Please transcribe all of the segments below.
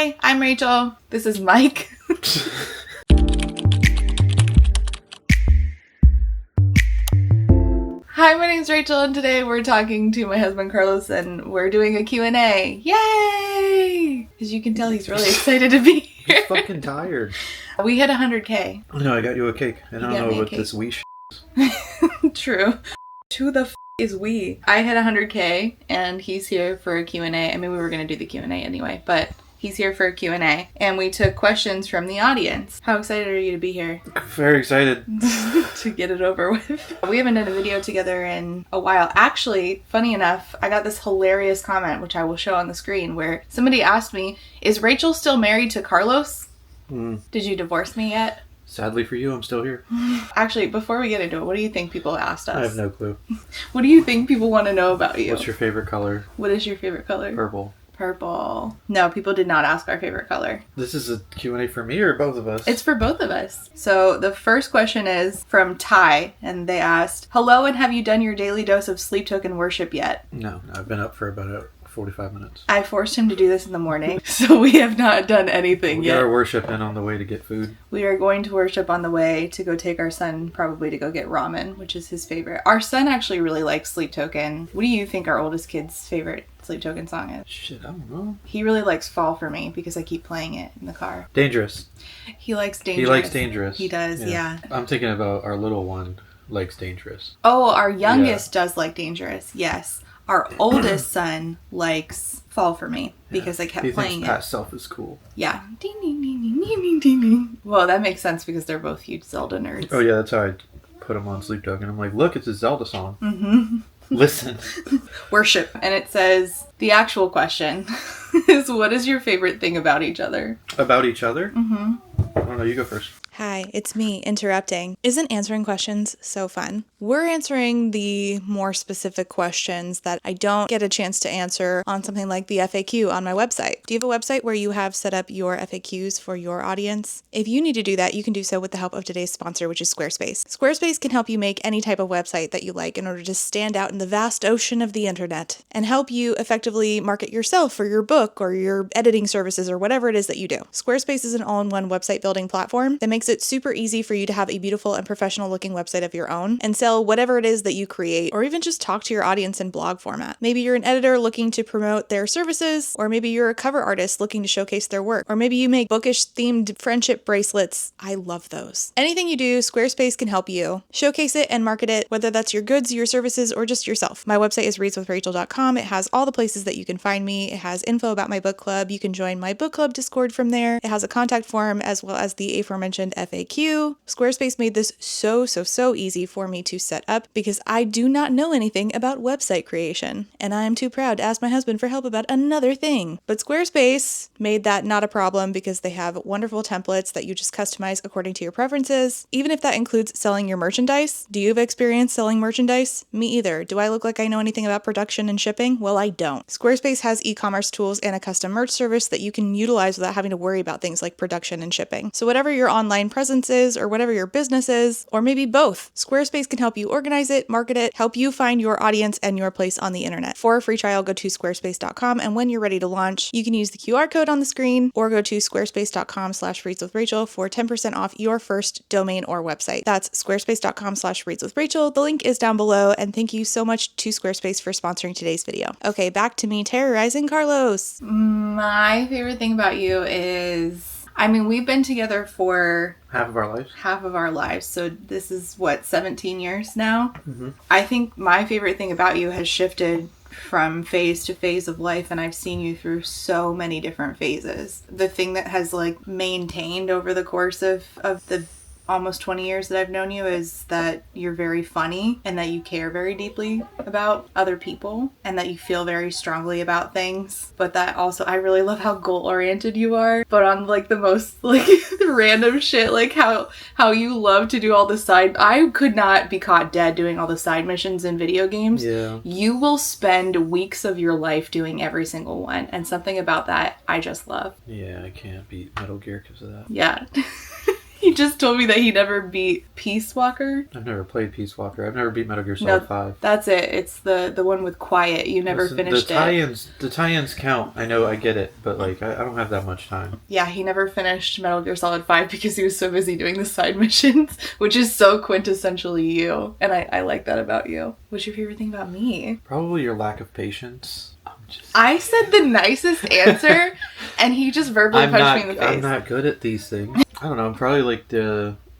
Hi, I'm Rachel. This is Mike. Hi, my name's Rachel, and today we're talking to my husband Carlos, and we're doing a Q&A. Yay! As you can tell, he's really excited to be here. I'm fucking tired. We hit 100K. No, I got you a cake. I don't know what this we True. Who the is we? I hit 100K, and he's here for a Q&A. I mean, we were going to do the Q&A anyway, but he's here for a Q&A, and we took questions from the audience. How excited are you to be here? Very excited. To get it over with. We haven't done a video together in a while. Actually, funny enough, I got this hilarious comment, which I will show on the screen, where somebody asked me, is Rachel still married to Carlos? Did you divorce me yet? Sadly for you, I'm still here. Actually, before we get into it, what do you think people asked us? I have no clue. What do you think people want to know about you? What's your favorite color? What is your favorite color? Purple. Purple. No, people did not ask our favorite color. This is a Q&A for me or both of us? It's for both of us. So the first question is from Ty, and they asked, hello, and have you done your daily dose of sleep token worship yet? No, I've been up for about 45 minutes. I forced him to do this in the morning, so we have not done anything yet. We are worshiping on the way to get food. We are going to worship on the way to go take our son probably to go get ramen, which is his favorite. Our son actually really likes Sleep Token. What do you think our oldest kid's favorite Sleep Token song is? Shit, I don't know. He really likes Fall For Me because I keep playing it in the car. Dangerous. He likes Dangerous. He likes Dangerous. He does, yeah. I'm thinking about our little one likes Dangerous. Oh, our youngest does like Dangerous, yes. Our oldest son likes Fall For Me because I kept playing it. Past Self is cool. Yeah. Ding, ding, ding, ding, ding, ding, ding. Well, that makes sense because they're both huge Zelda nerds. Oh yeah, that's how I put him on Sleep Token. I'm like, look, it's a Zelda song. Mm-hmm. Listen. Worship. And it says, the actual question is, what is your favorite thing about each other? About each other? Mm-hmm. I don't know, you go first. Hi, it's me interrupting. Isn't answering questions so fun? We're answering the more specific questions that I don't get a chance to answer on something like the FAQ on my website. Do you have a website where you have set up your FAQs for your audience? If you need to do that, you can do so with the help of today's sponsor, which is Squarespace. Squarespace can help you make any type of website that you like in order to stand out in the vast ocean of the internet and help you effectively market yourself or your book or your editing services or whatever it is that you do. Squarespace is an all-in-one website building platform that makes it super easy for you to have a beautiful and professional looking website of your own and sell whatever it is that you create, or even just talk to your audience in blog format. Maybe you're an editor looking to promote their services, or maybe you're a cover artist looking to showcase their work, or maybe you make bookish themed friendship bracelets. I love those. Anything you do, Squarespace can help you showcase it and market it, whether that's your goods, your services, or just yourself. My website is readswithrachel.com. It has all the places that you can find me. It has info about my book club. You can join my book club Discord from there. It has a contact form as well as the aforementioned FAQ. Squarespace made this so easy for me to set up because I do not know anything about website creation, and I am too proud to ask my husband for help about another thing. But Squarespace made that not a problem because they have wonderful templates that you just customize according to your preferences, even if that includes selling your merchandise. Do you have experience selling merchandise? Me either. Do I look like I know anything about production and shipping? Well, I don't. Squarespace has e-commerce tools and a custom merch service that you can utilize without having to worry about things like production and shipping. So whatever your online presence is, or whatever your business is, or maybe both, Squarespace can help you organize it, market it, help you find your audience and your place on the internet. For a free trial, go to squarespace.com, and when you're ready to launch, you can use the QR code on the screen or go to squarespace.com/readswithrachel for 10% off your first domain or website. That's squarespace.com/readswithrachel. The link is down below, and thank you so much to Squarespace for sponsoring today's video. Okay, back to me terrorizing Carlos. My favorite thing about you is, I mean, we've been together for half of our lives. So this is what, 17 years now? Mm-hmm. I think my favorite thing about you has shifted from phase to phase of life, and I've seen you through so many different phases. The thing that has like maintained over the course of the almost 20 years that I've known you is that you're very funny and that you care very deeply about other people and that you feel very strongly about things. But that also, I really love how goal-oriented you are, but on like the most like random shit, like how you love to do all the side. I could not be caught dead doing all the side missions in video games. Yeah. You will spend weeks of your life doing every single one, and something about that I just love. Yeah, I can't beat Metal Gear because of that. Yeah. He just told me that he never beat Peace Walker. I've never played Peace Walker. I've never beat Metal Gear Solid 5. That's it. It's the one with Quiet. You never finished it. The tie-ins count. I know, I get it, but like I don't have that much time. Yeah, he never finished Metal Gear Solid 5 because he was so busy doing the side missions, which is so quintessentially you. And I like that about you. What's your favorite thing about me? Probably your lack of patience. I said the nicest answer, and he just verbally punched me in the face. I'm not good at these things. I don't know. I'm probably like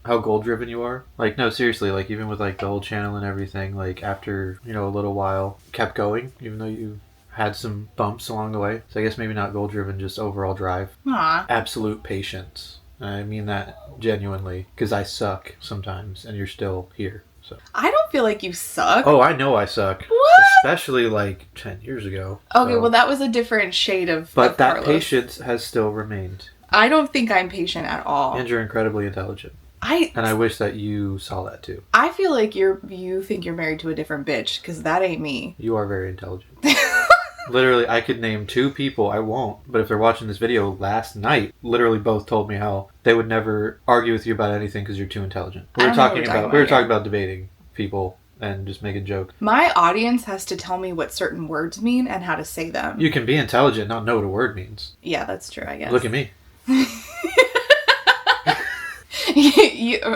how goal driven you are. Like, no, seriously. Like, even with like the whole channel and everything. Like, after a little while, kept going, even though you had some bumps along the way. So I guess maybe not goal driven, just overall drive. Aww. Absolute patience. And I mean that genuinely, because I suck sometimes, and you're still here. So I don't feel like you suck. Oh, I know I suck. What? Especially like 10 years ago. Okay, so. well that was a different shade of But that Carlos. patience has still remained. I don't think I'm patient at all. And you're incredibly intelligent. And I wish that you saw that too. I feel like you think you're married to a different bitch, because that ain't me. You are very intelligent. Literally, I could name 2 people. I won't. But if they're watching this video last night, literally both told me how they would never argue with you about anything because you're too intelligent. We were talking about debating people and just making jokes. My audience has to tell me what certain words mean and how to say them. You can be intelligent, not know what a word means. Yeah, that's true, I guess. Look at me.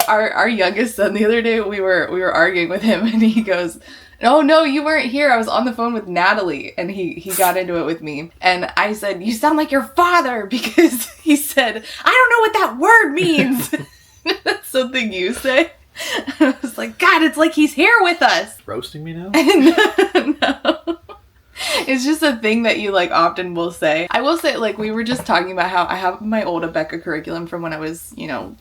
Our youngest son, the other day we were arguing with him, and he goes, "Oh no, you weren't here. I was on the phone with Natalie." And he got into it with me. And I said, "You sound like your father," because he said, "I don't know what that word means." That's something you say. I was like, God, it's like he's here with us. Roasting me now? No. It's just a thing that you like often will say. I will say, like, we were just talking about how I have my old Abeka curriculum from when I was,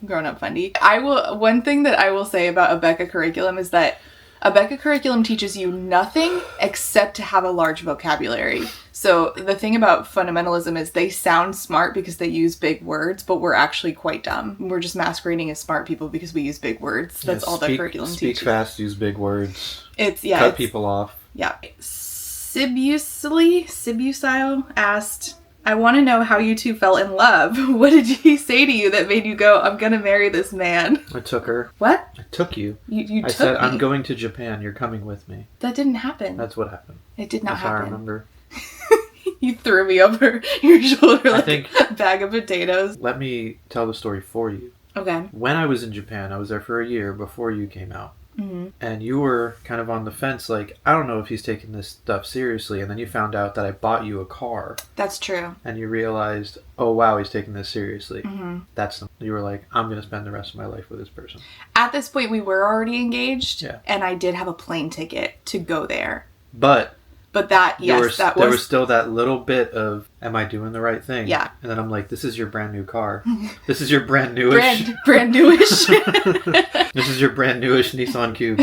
grown up fundy. One thing that I will say about Abeka curriculum is that Abeka curriculum teaches you nothing except to have a large vocabulary. So the thing about fundamentalism is they sound smart because they use big words, but we're actually quite dumb. We're just masquerading as smart people because we use big words. That's all the curriculum teaches. Speak fast, use big words. Cut people off. Yeah. Sibusile asked, "I want to know how you two fell in love. What did he say to you that made you go, I'm going to marry this man?" I took her. What? I took you. I said, me. "I'm going to Japan. You're coming with me." That didn't happen. That's what happened. It did not That's happen. how I remember. You threw me over your shoulder like I think, a bag of potatoes. Let me tell the story for you. Okay. When I was in Japan, I was there for a year before you came out. Mm-hmm. And you were kind of on the fence, like, I don't know if he's taking this stuff seriously. And then you found out that I bought you a car. That's true. And you realized, oh, wow, he's taking this seriously. Mm-hmm. You were like, I'm going to spend the rest of my life with this person. At this point, we were already engaged. Yeah. And I did have a plane ticket to go there. But there was still that little bit of, am I doing the right thing? Yeah. And then I'm like, this is your brand new car. This is your brand newish. brand newish. This is your brand newish Nissan Cube.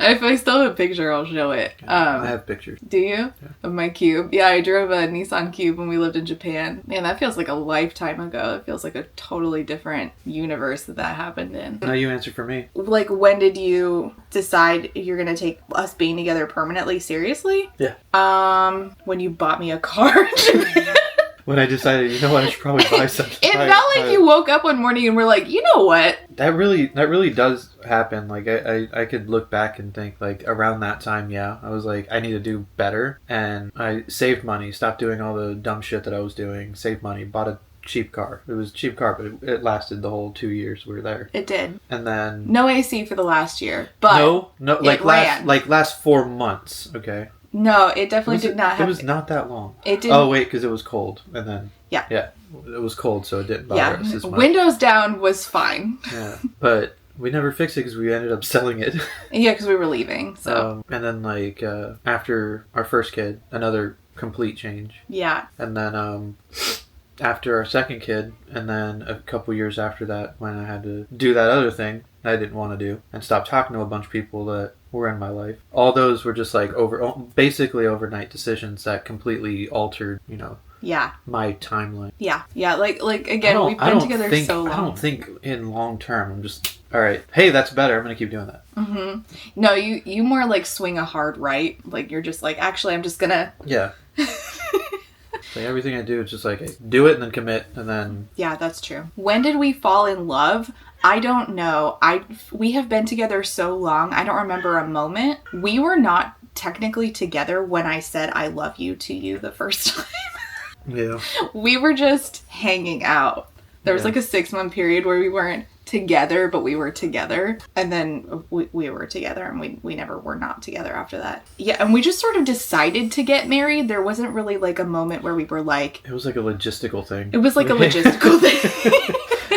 If I still have a picture, I'll show it. I have pictures. Do you? Yeah. Of my Cube? Yeah, I drove a Nissan Cube when we lived in Japan. Man, that feels like a lifetime ago. It feels like a totally different universe that happened in. Now you answer for me. Like, when did you decide you're going to take us being together permanently seriously? Yeah. When you bought me a car. When I decided, you know what, I should probably buy something. It felt like you woke up one morning and were like, you know what? That really does happen. Like, I could look back and think, like, around that time, yeah, I was like, I need to do better. And I saved money, stopped doing all the dumb shit that I was doing, saved money, bought a cheap car. It was a cheap car, but it lasted the whole 2 years we were there. It did. And then... No AC for the last year, but... No, last 4 months, okay? No, it definitely did not have... It was not that long. It didn't... Oh, wait, because it was cold. And then... Yeah. Yeah. It was cold, so it didn't bother us as much. Windows down was fine. Yeah. But we never fixed it because we ended up selling it. Yeah, because we were leaving, so... and then, like, after our first kid, another complete change. Yeah. And then, after our second kid, and then a couple years after that, when I had to do that other thing I didn't want to do, and stop talking to a bunch of people that were in my life. All those were just, like, basically overnight decisions that completely altered, yeah, my timeline. Yeah. Like again, we've been together so long. I don't think in long term. I'm just, all right, hey, that's better. I'm going to keep doing that. Mm-hmm. No, you more like swing a hard right. Like, you're just like, actually, I'm just going to... Yeah. Like everything I do, it's just like I do it and then commit and then. Yeah, that's true. When did we fall in love? I don't know. We have been together so long. I don't remember a moment. We were not technically together when I said I love you to you the first time. Yeah. We were just hanging out. There was like a 6-month period where we weren't together, but we were together. And then we were together and we never were not together after that. Yeah, and we just sort of decided to get married. There wasn't really like a moment where we were like... It was like a logistical thing. It was like a logistical thing.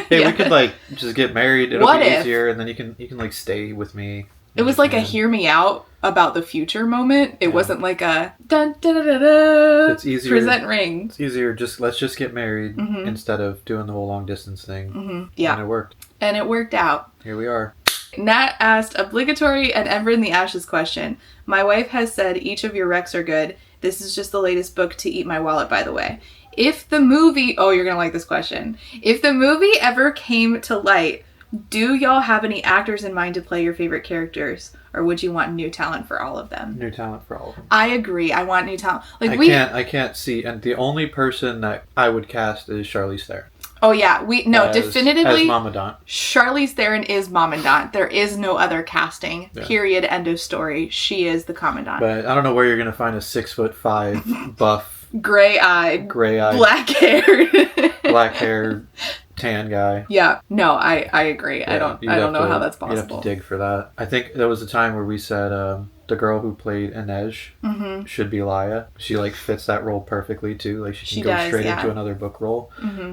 Hey, we could like just get married. It'll be easier and then you can like stay with me. It was like a hear me out about the future moment. It wasn't like a dun da da da da. It's easier. Present ring. It's easier. Let's just get married instead of doing the whole long distance thing. Yeah. And it worked. And it worked out. Here we are. Nat asked obligatory and Ember in the Ashes question. My wife has said each of your recs are good. This is just the latest book to eat my wallet, by the way. If the movie... Oh, you're going to like this question. If the movie ever came to light, do y'all have any actors in mind to play your favorite characters? Or would you want new talent for all of them? New talent for all of them. I agree. I want new talent. Like I can't see... And the only person that I would cast is Charlize Theron. Oh, yeah. Definitively... As Commandant. Charlize Theron is Commandant. There is no other casting. Yeah. Period. End of story. She is the Commandant. But I don't know where you're going to find a 6'5" buff... Gray-eyed. Black-haired, tan guy. Yeah. No, I agree. Yeah, I don't know how that's possible. You'd have to dig for that. I think there was a time where we said the girl who played Inej should be Laia. She like fits that role perfectly too. Like she can go straight into another book role.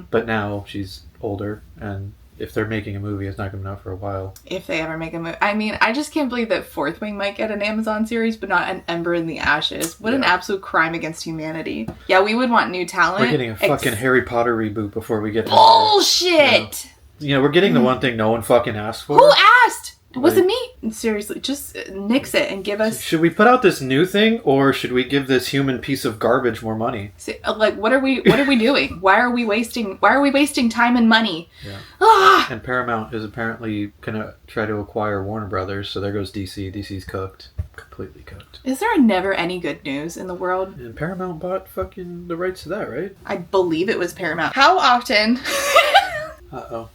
But now she's older and if they're making a movie, it's not going to be out for a while. If they ever make a movie. I mean, I just can't believe that Fourth Wing might get an Amazon series, but not an Ember in the Ashes. What an absolute crime against humanity. Yeah, we would want new talent. We're getting a fucking Harry Potter reboot before we get... Bullshit! We're getting the one thing no one fucking asked for. Who asked? It wasn't me. Seriously, just nix it and give us... Should we put out this new thing, or should we give this human piece of garbage more money? Like, what are we doing? Why are we wasting time and money? Yeah. And Paramount is apparently gonna try to acquire Warner Brothers, so there goes DC. DC's cooked. Completely cooked. Is there never any good news in the world? And Paramount bought fucking the rights to that, right? I believe it was Paramount. How often... Uh-oh.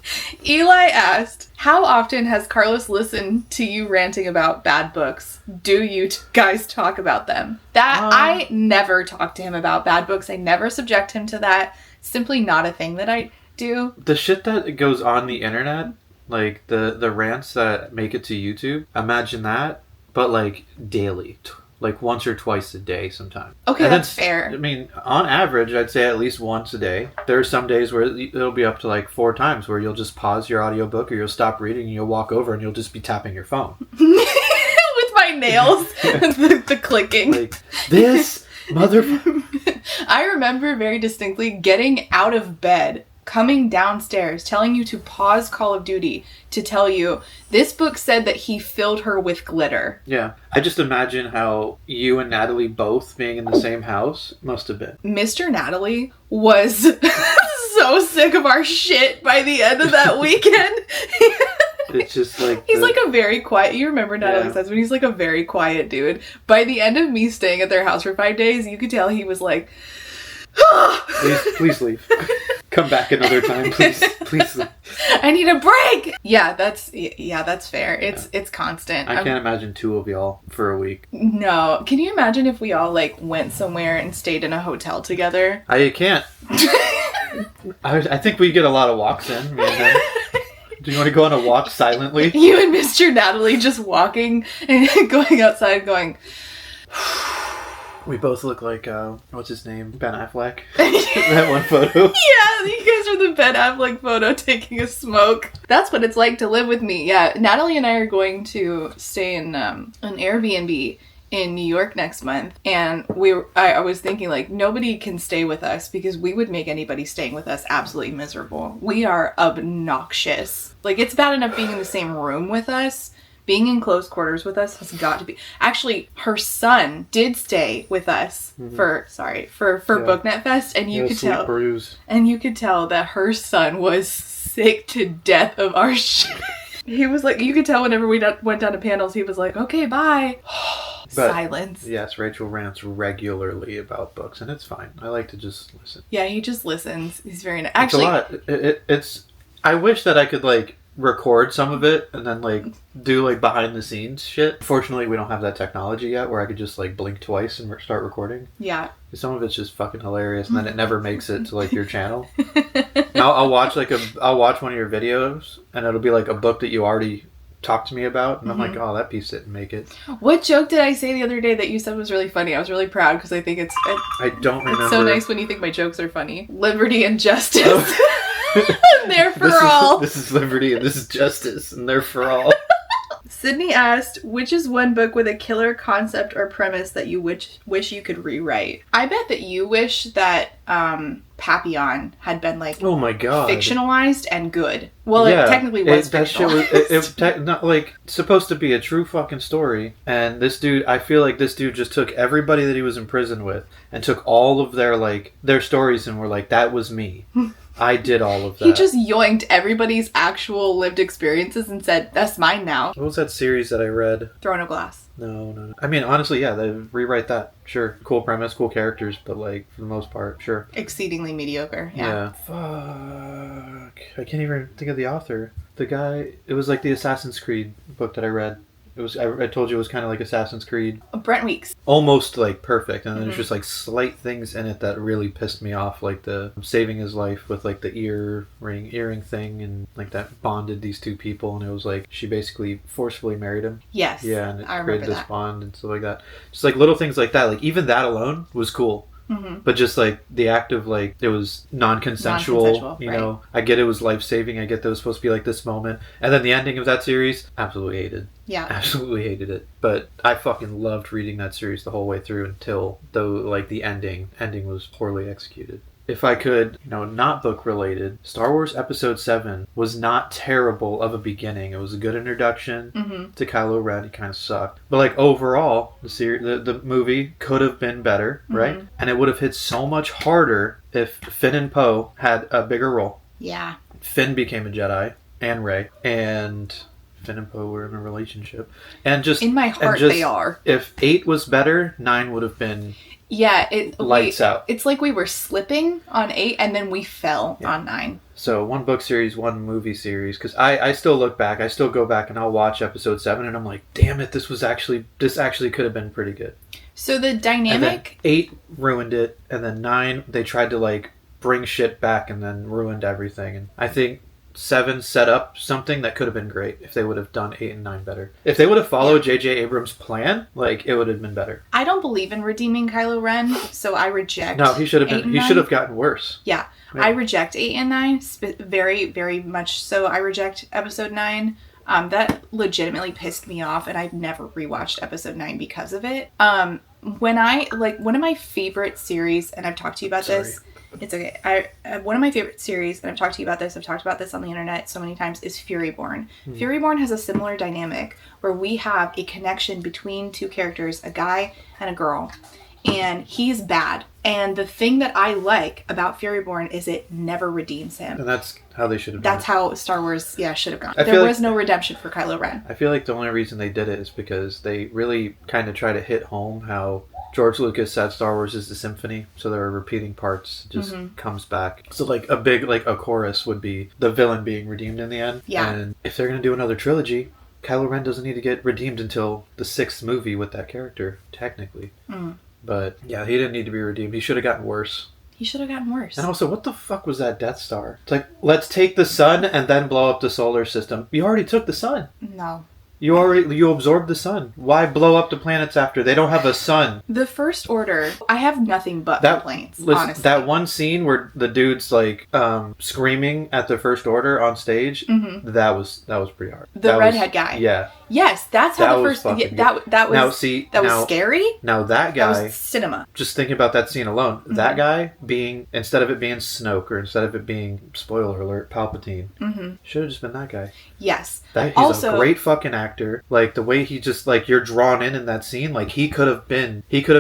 Eli asked, how often has Carlos listened to you ranting about bad books? Do you guys talk about them? I never talk to him about bad books. I never subject him to that. Simply not a thing that I do. The shit that goes on the internet, like the rants that make it to YouTube, imagine that, but like daily. Like once or twice a day sometimes. Okay, and that's fair. I mean, on average, I'd say at least once a day. There are some days where it'll be up to like 4 times where you'll just pause your audiobook or you'll stop reading and you'll walk over and you'll just be tapping your phone. With my nails. the clicking. Like, this motherfucker. I remember very distinctly getting out of bed, coming downstairs, telling you to pause Call of Duty to tell you, this book said that he filled her with glitter. Yeah. I just imagine how you and Natalie both being in the same house must have been. Mr. Natalie was so sick of our shit by the end of that weekend. It's just like... He's like a very quiet... You remember Natalie's husband? He's like a very quiet dude. By the end of me staying at their house for 5 days, you could tell he was like... please leave. Come back another time, please leave. I need a break. Yeah, that's fair. It's constant. I can't imagine 2 of y'all for a week. No, can you imagine if we all like went somewhere and stayed in a hotel together? I can't. I think we get a lot of walks in. Me and him. Do you want to go on a walk silently? You and Mr. Natalie just walking and going outside, going. We both look like, what's his name? Ben Affleck. That one photo. Yeah, you guys are the Ben Affleck photo taking a smoke. That's what it's like to live with me. Yeah, Natalie and I are going to stay in an Airbnb in New York next month. And I was thinking, like, nobody can stay with us because we would make anybody staying with us absolutely miserable. We are obnoxious. Like, it's bad enough being in the same room with us. Being in close quarters with us has got to be... Actually, her son did stay with us for BookNet Fest, and you could tell... Bruise. And you could tell that her son was sick to death of our shit. He was like... You could tell whenever we went down to panels, he was like, okay, bye. But silence. yes, Rachel rants regularly about books, and it's fine. I like to just listen. Yeah, he just listens. He's very nice. Actually, Actually, it's a lot. It's. I wish that I could like record some of it and then like do like behind the scenes shit. Fortunately, we don't have that technology yet where I could just like blink twice and start recording. Yeah. Some of it's just fucking hilarious, and then it never makes it to like your channel. I'll watch one of your videos, and it'll be like a book that you already talked to me about, and I'm like, oh, that piece didn't make it. What joke did I say the other day that you said was really funny? I was really proud because I think I don't remember. It's so nice when you think my jokes are funny. Liberty and justice. They're for all. This is liberty and this is justice, and they're for all. Sydney asked, which is one book with a killer concept or premise that you wish you could rewrite? I bet that you wish that Papillon had been like, oh my god, fictionalized and good. Well, yeah, it technically was fictionalized. It was not like supposed to be a true fucking story. And this dude, I feel like this dude just took everybody that he was in prison with and took all of their stories and were like, that was me. I did all of that. He just yoinked everybody's actual lived experiences and said, that's mine now. What was that series that I read? Throne of Glass. No. I mean, honestly, yeah, they rewrite that. Sure. Cool premise, cool characters, but like, for the most part, sure. Exceedingly mediocre. Yeah. Fuck. I can't even think of the author. The guy, it was like the Assassin's Creed book that I read. It was, I told you it was kind of like Assassin's Creed. Brent Weeks. Almost like perfect. And then there's just like slight things in it that really pissed me off. Like the saving his life with like the earring thing. And like that bonded these two people. And it was like she basically forcefully married him. Yes. Yeah. And it I created this that. bond and stuff like that. Just like little things like that. Like even that alone was cool. But just like the act of like it was non-consensual, you know. I get it was life-saving. I get that it was supposed to be like this moment, and then the ending of that series, absolutely hated. Yeah, absolutely hated it. But I fucking loved reading that series the whole way through until the ending was poorly executed. If I could, not book related, Star Wars Episode 7 was not terrible of a beginning. It was a good introduction to Kylo Ren. He kind of sucked. But like overall, the movie could have been better, right? And it would have hit so much harder if Finn and Poe had a bigger role. Yeah. Finn became a Jedi, and Rey, and Finn and Poe were in a relationship. And just in my heart, they are. If 8 was better, 9 would have been... Yeah, lights out. It's like we were slipping on 8 and then we fell on 9. So one book series, one movie series. Because I still look back. I still go back and I'll watch Episode 7 and I'm like, damn it, this actually could have been pretty good. So the dynamic... And then 8 ruined it. And then 9, they tried to like bring shit back and then ruined everything. And I think 7 set up something that could have been great if they would have done 8 and 9 better. If they would have followed J.J. Abrams' plan, like, it would have been better. I don't believe in redeeming Kylo Ren, so I reject. No, he should have gotten worse. Yeah. I reject 8 and 9, very, very much so. I reject Episode 9. That legitimately pissed me off, and I've never rewatched Episode 9 because of it. When I, one of my favorite series, and I've talked to you about this... It's okay. One of my favorite series, and I've talked to you about this, I've talked about this on the internet so many times, is Furyborn. Furyborn has a similar dynamic where we have a connection between two characters, a guy and a girl, and he's bad. And the thing that I like about Furyborn is it never redeems him. And that's how they should have done That's how Star Wars, should have gone. There was no redemption for Kylo Ren. I feel like the only reason they did it is because they really kind of try to hit home how George Lucas said Star Wars is the symphony, so there are repeating parts, just comes back. So like a big, like a chorus would be the villain being redeemed in the end. Yeah. And if they're going to do another trilogy, Kylo Ren doesn't need to get redeemed until the 6th movie with that character, technically. But yeah, he didn't need to be redeemed. He should have gotten worse. He should have gotten worse. And also, what the fuck was that Death Star? It's like, let's take the sun and then blow up the solar system. You already took the sun. No. You absorbed the sun. Why blow up the planets after? They don't have a sun. The First Order, I have nothing but complaints, honestly. That one scene where the dude's like screaming at the First Order on stage, that was pretty hard. The redhead guy. Yeah. Yes, that's how the first that was scary. Now that guy, that was cinema. Just thinking about that scene alone, that guy being, instead of it being Snoke or instead of it being, spoiler alert, Palpatine, should have just been that guy. Yes. He's also a great fucking actor. Like the way he just you're drawn in that scene. Like he could have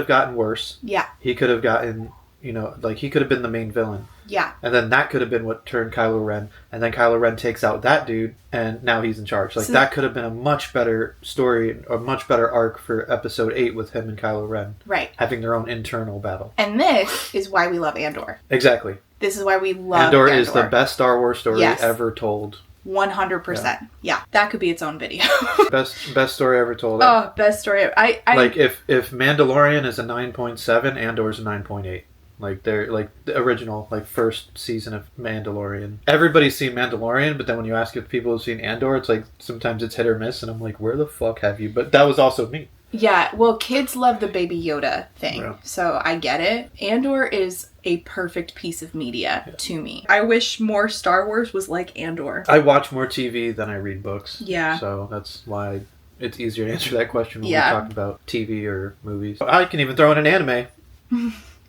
gotten worse. Yeah. He could have gotten you know, like he could have been the main villain. Yeah. And then that could have been what turned Kylo Ren. And then Kylo Ren takes out that dude, and now he's in charge. Like, that could have been a much better story, a much better arc for Episode 8 with him and Kylo Ren. Right. Having their own internal battle. And this is why we love Andor. Exactly. This is why we love Andor. Andor is the best Star Wars story ever told. 100%. Yeah. That could be its own video. best story ever told. Oh, best story ever. Like, if Mandalorian is a 9.7, Andor's a 9.8. Like, they're like the original, like, first season of Mandalorian. Everybody's seen Mandalorian, but then when you ask if people have seen Andor, it's like sometimes it's hit or miss, and I'm like, where the fuck have you? But that was also me. Yeah, well, kids love the Baby Yoda thing, so I get it. Andor is a perfect piece of media to me. I wish more Star Wars was like Andor. I watch more TV than I read books. Yeah. So that's why it's easier to answer that question when we talk about TV or movies. I can even throw in an anime.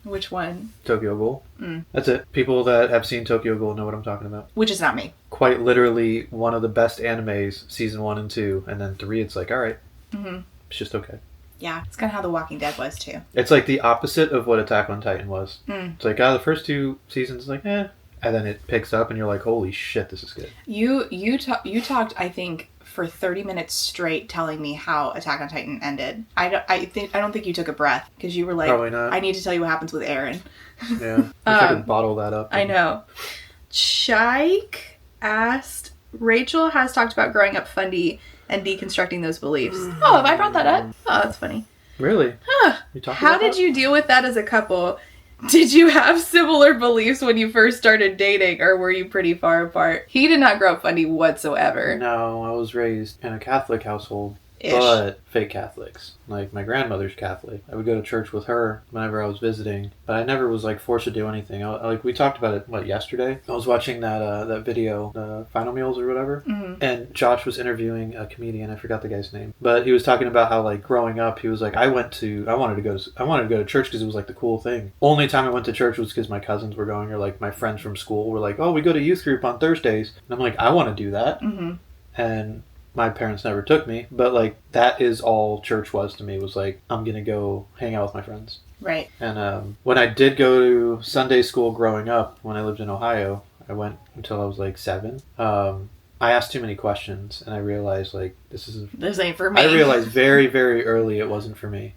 Which one? Tokyo Ghoul. That's it. People that have seen Tokyo Ghoul know what I'm talking about. Which is not me. Quite literally one of the best animes, season 1 and 2, and then 3 it's like, alright. It's just okay. Yeah, it's kind of how The Walking Dead was too. It's like the opposite of what Attack on Titan was. It's like, the first 2 seasons, like, and then it picks up and you're like, holy shit, this is good. You talked, I think, for 30 minutes straight telling me how Attack on Titan ended. I don't think you took a breath because you were like, probably not. I need to tell you what happens with Eren. Yeah, I could bottle that up. I know. Shike asked, Rachel has talked about growing up fundy and deconstructing those beliefs. Oh, have I brought that up? Oh, that's funny. Really? Huh. How did you deal with that as a couple? Did you have similar beliefs when you first started dating, or were you pretty far apart? He did not grow up funny whatsoever. No, I was raised in a Catholic household. Ish. But fake Catholics. Like, my grandmother's Catholic. I would go to church with her whenever I was visiting, but I never was, like, forced to do anything. Like, we talked about it, yesterday? I was watching that video, the Final Meals or whatever, and Josh was interviewing a comedian, I forgot the guy's name, but he was talking about how, like, growing up, he was like, I wanted to go to church because it was, like, the cool thing. Only time I went to church was because my cousins were going, or, like, my friends from school were like, oh, we go to youth group on Thursdays, and I'm like, I want to do that, and my parents never took me, but, like, that is all church was to me, was like, I'm gonna go hang out with my friends. Right. And when I did go to Sunday school growing up, when I lived in Ohio, I went until I was like 7. I asked too many questions, and I realized, like, this ain't for me. I realized very, very early it wasn't for me.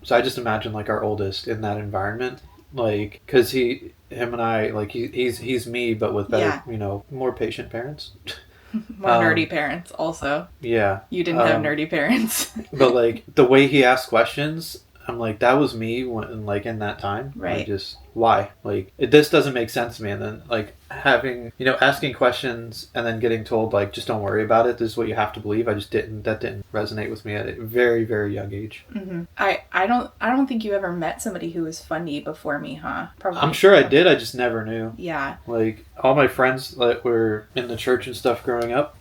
So I just imagine, like, our oldest in that environment, like, because him and I, like, he's me, but with better, more patient parents. More nerdy parents also. Yeah. You didn't have nerdy parents. But, like, the way he asked questions, I'm like, that was me when, like, in that time. Right. Why? Like, this doesn't make sense to me. And then, like, asking questions and then getting told, like, just don't worry about it. This is what you have to believe. That didn't resonate with me at a very, very young age. I don't think you ever met somebody who was funny before me, huh? Probably. I'm sure I did. I just never knew. Yeah. Like, all my friends that were in the church and stuff growing up,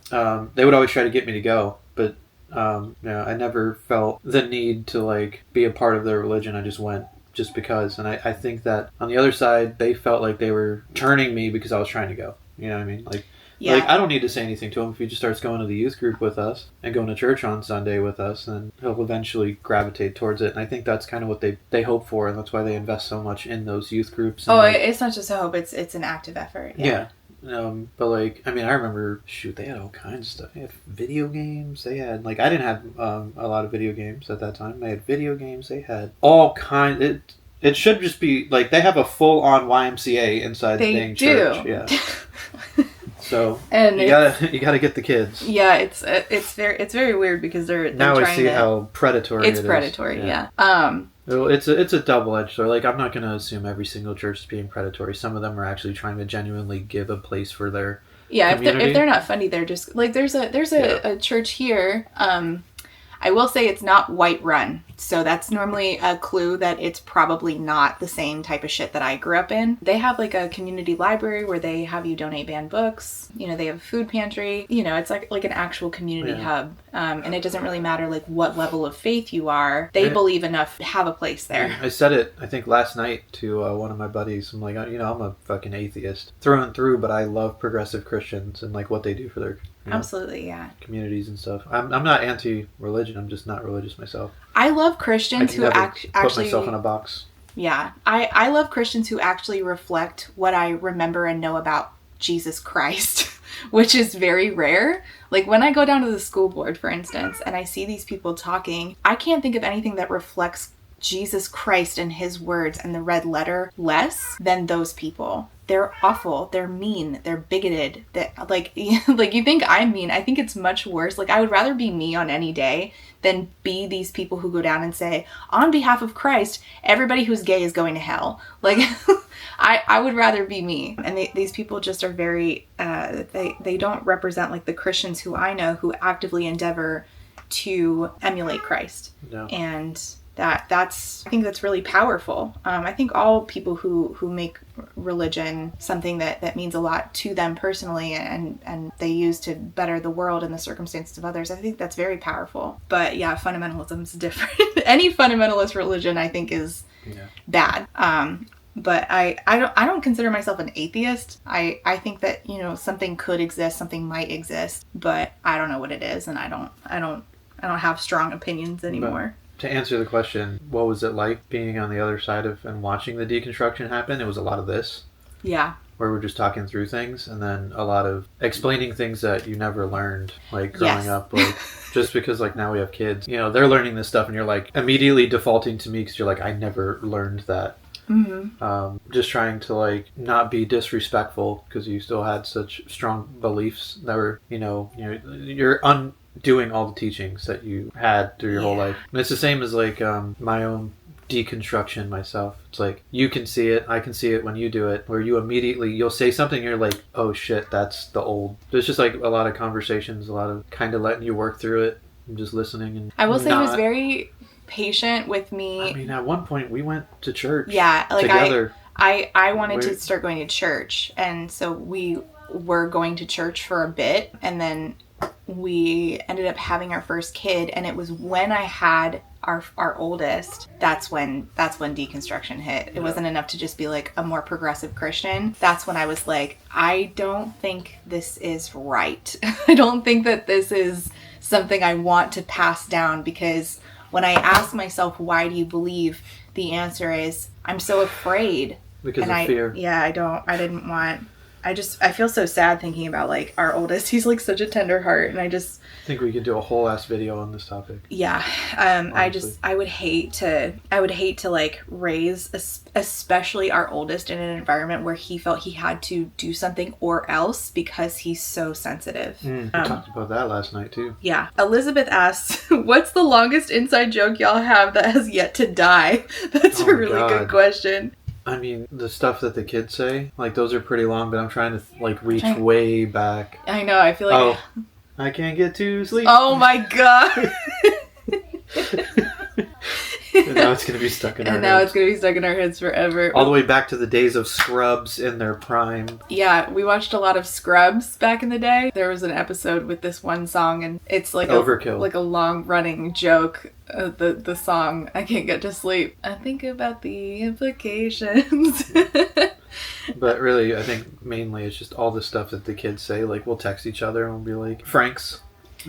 they would always try to get me to go. But, I never felt the need to, like, be a part of their religion. I just went. Just because. And I think that on the other side, they felt like they were turning me because I was trying to go. You know what I mean? Like, like, I don't need to say anything to him. If he just starts going to the youth group with us and going to church on Sunday with us, then he'll eventually gravitate towards it. And I think that's kind of what they hope for, and that's why they invest so much in those youth groups. And it's not just a hope, it's an active effort. Yeah. But, like, I mean, I remember, they had all kinds of stuff. They had video games. They had, like, I didn't have a lot of video games at that time. They had video games. They had all kinds. It should just be, like, they have a full-on YMCA inside the dang church. Yeah. So, and you gotta get the kids. Yeah, it's very weird because they're now trying I see how predatory it is. It's predatory, yeah. It's a double-edged sword. Like, I'm not going to assume every single church is being predatory. Some of them are actually trying to genuinely give a place for their community. If they're not funny, they're just like there's a church here. I will say it's not white run, so that's normally a clue that it's probably not the same type of shit that I grew up in. They have like a community library where they have you donate banned books. They have a food pantry. It's like an actual community hub. And it doesn't really matter like what level of faith you are. They believe enough to have a place there. I said it, I think last night to one of my buddies. I'm like, I'm a fucking atheist through and through, but I love progressive Christians and like what they do for their absolutely, yeah, communities and stuff. I'm not anti-religion. I'm just not religious myself. I love Christians who actually put myself in a box. Yeah. I love Christians who actually reflect what I remember and know about Jesus Christ, which is very rare. Like when I go down to the school board, for instance, and I see these people talking, I can't think of anything that reflects Jesus Christ and his words and the red letter less than those people. They're awful. They're mean. They're bigoted. That like you think I'm mean. I think it's much worse. Like I would rather be me on any day than be these people who go down and say, on behalf of Christ, everybody who's gay is going to hell. Like I would rather be me. And these people just are very, they don't represent like the Christians who I know who actively endeavor to emulate Christ. No. And I think that's really powerful. I think all people who make religion something that means a lot to them personally and they use to better the world and the circumstances of others, I think that's very powerful. But yeah, fundamentalism is different. Any fundamentalist religion I think is bad. But I don't consider myself an atheist. I think that, something could exist, something might exist, but I don't know what it is, and I don't have strong opinions anymore. To answer the question, what was it like being on the other side of and watching the deconstruction happen? It was a lot of this. Yeah. Where we're just talking through things, and then a lot of explaining things that you never learned, like growing up. Like, just because, like, now we have kids, they're learning this stuff, and you're, like, immediately defaulting to me because you're like, I never learned that. Mm-hmm. Just trying to, like, not be disrespectful because you still had such strong beliefs that were, you're undoing all the teachings that you had through your whole life. And it's the same as, like, my own deconstruction myself. It's like, you can see it, I can see it when you do it, where you'll say something, you're like, oh shit, that's the old. There's just like a lot of conversations, a lot of kind of letting you work through it and just listening. And I will say he was very patient with me. I mean, at one point we went to church together. I wanted to start going to church, and so we were going to church for a bit, and then we ended up having our first kid, and it was when I had our oldest, that's when deconstruction hit. It wasn't enough to just be like a more progressive Christian. That's when I was like, I don't think this is right. I don't think that this is something I want to pass down, because when I ask myself, why do you believe? The answer is, I'm so afraid. Because of fear. Yeah, I feel so sad thinking about like our oldest. He's like such a tender heart, and I think we could do a whole ass video on this topic. Yeah. I would hate to like raise especially our oldest in an environment where he felt he had to do something or else because he's so sensitive. We talked about that last night too. Yeah. Elizabeth asks, what's the longest inside joke y'all have that has yet to die? That's a really good question. I mean, the stuff that the kids say, like, those are pretty long, but I'm trying to, like, reach way back. I know, I feel like... Oh, I can't get to sleep. Oh my god! And now it's going to be stuck in our heads. And now it's going to be stuck in our heads forever. All the way back to the days of Scrubs in their prime. Yeah, we watched a lot of Scrubs back in the day. There was an episode with this one song, and it's like Overkill. Like a long-running joke. The song, I can't get to sleep. I think about the implications. But really, I think mainly it's just all the stuff that the kids say. Like, we'll text each other and we'll be like, Franks.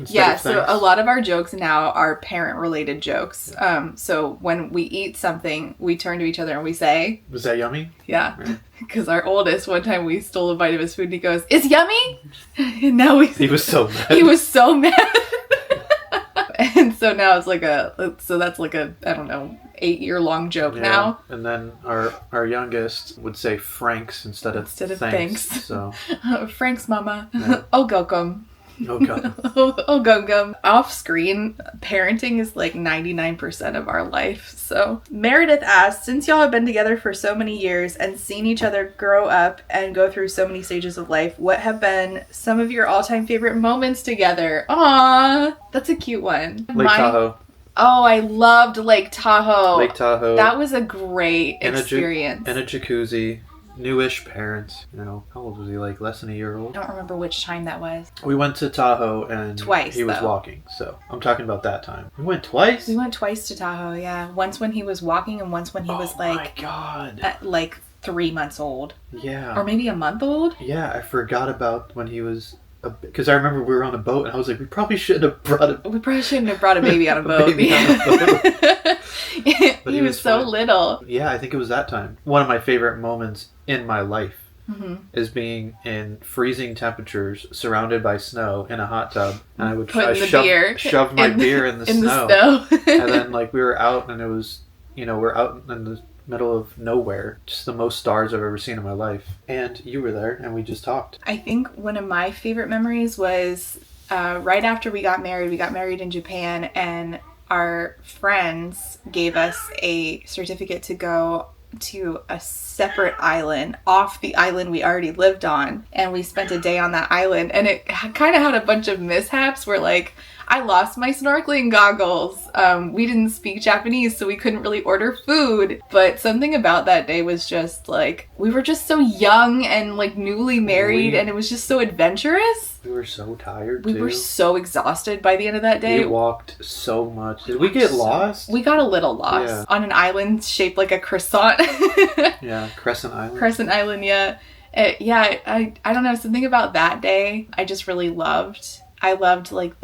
Yeah, so a lot of our jokes now are parent-related jokes. So when we eat something, we turn to each other and we say... Was that yummy? Yeah. Because our oldest, one time we stole a bite of his food and he goes, "It's yummy?" And now he was so mad. He was so mad. And so now it's like that's like a, I don't know, 8-year-long joke now. And then our youngest would say Franks instead of thanks. So Franks, mama. Yeah. Oh, welcome. Oh, God. Oh, gum. Off-screen, parenting is like 99% of our life. So Meredith asks, since y'all have been together for so many years and seen each other grow up and go through so many stages of life, what have been some of your all-time favorite moments together? Aww, that's a cute one. Lake Tahoe. Oh, I loved Lake Tahoe. Lake Tahoe. That was a great experience. And a jacuzzi. Newish parents. How old was he? Like less than a year old? I don't remember which time that was. We went to Tahoe and twice, he was walking. So I'm talking about that time. We went twice? We went twice to Tahoe, yeah. Once when he was walking and once when he was like... Oh my God. Like 3 months old. Yeah. Or maybe a month old? Yeah, I forgot about when he was... Because I remember we were on a boat and I was like, we probably shouldn't have brought a baby on a boat. But he was so fine. little. Yeah, I think it was that time. One of my favorite moments in my life is being in freezing temperatures, surrounded by snow in a hot tub, and I would shove my beer in the snow. And then like we were out, and it was, we're out in the middle of nowhere, just the most stars I've ever seen in my life. And you were there, and we just talked. I think one of my favorite memories was right after we got married. We got married in Japan, and our friends gave us a certificate to go to a separate island off the island we already lived on, and we spent a day on that island, and it kind of had a bunch of mishaps where like I lost my snorkeling goggles. We didn't speak Japanese, so we couldn't really order food, but something about that day was just like we were just so young and like newly married, and it was just so adventurous. We were so tired, We were so exhausted by the end of that day. We walked so much. Did we get lost? We got a little lost on an island shaped like a croissant. Yeah, Crescent Island. Crescent Island, yeah. I don't know, something about that day I just really loved. I loved like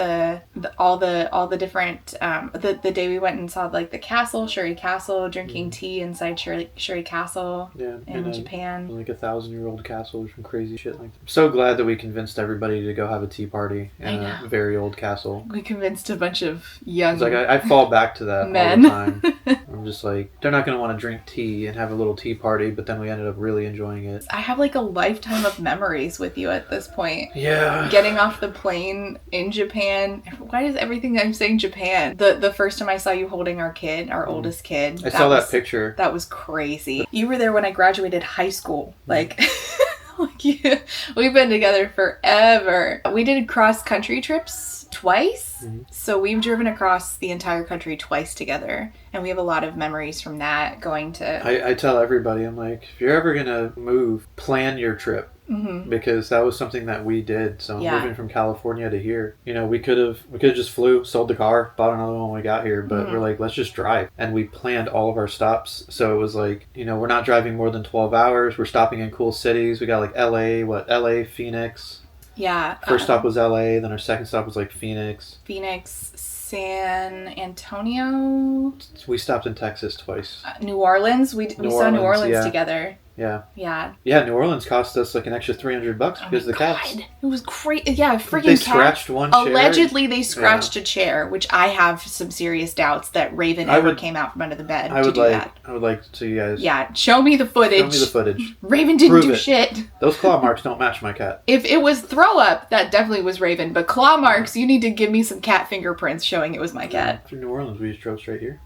all the different the day we went and saw like the castle, Shuri Castle, drinking tea inside Shuri Castle in Japan. Like 1,000-year-old castle or some crazy shit like that. I'm so glad that we convinced everybody to go have a tea party in a very old castle. We convinced a bunch of young it's like I fall back to that men. all the time. I'm just like, they're not going to want to drink tea and have a little tea party, but then we ended up really enjoying it. I have like a lifetime of memories with you at this point. Yeah. Getting off the plane in Japan. Why is everything I'm saying Japan? The first time I saw you holding our kid, our oldest kid. I saw that picture. That was crazy. You were there when I graduated high school. Like, we've been together forever. We did cross-country trips twice. So we've driven across the entire country twice together. And we have a lot of memories from that going to... I tell everybody, I'm like, if you're ever going to move, plan your trip. Because that was something that we did. So moving from California to here, we could have just flew, sold the car, bought another one when we got here, but we're like, let's just drive. And we planned all of our stops. So it was like, we're not driving more than 12 hours. We're stopping in cool cities. We got like LA, Phoenix. Yeah. First stop was LA, then our second stop was like Phoenix, San Antonio. We stopped in Texas twice. New Orleans. We saw New Orleans together. Yeah, New Orleans cost us like an extra $300 because of the cats. It was crazy. Yeah, freaking They scratched one chair. Allegedly, they scratched a chair, which I have some serious doubts that Raven ever came out from under the bed to do that. I would like to you guys. Yeah, show me the footage. Raven didn't do shit. Those claw marks don't match my cat. If it was throw up, that definitely was Raven. But claw marks, you need to give me some cat fingerprints showing it was my cat. From New Orleans, we just drove straight here.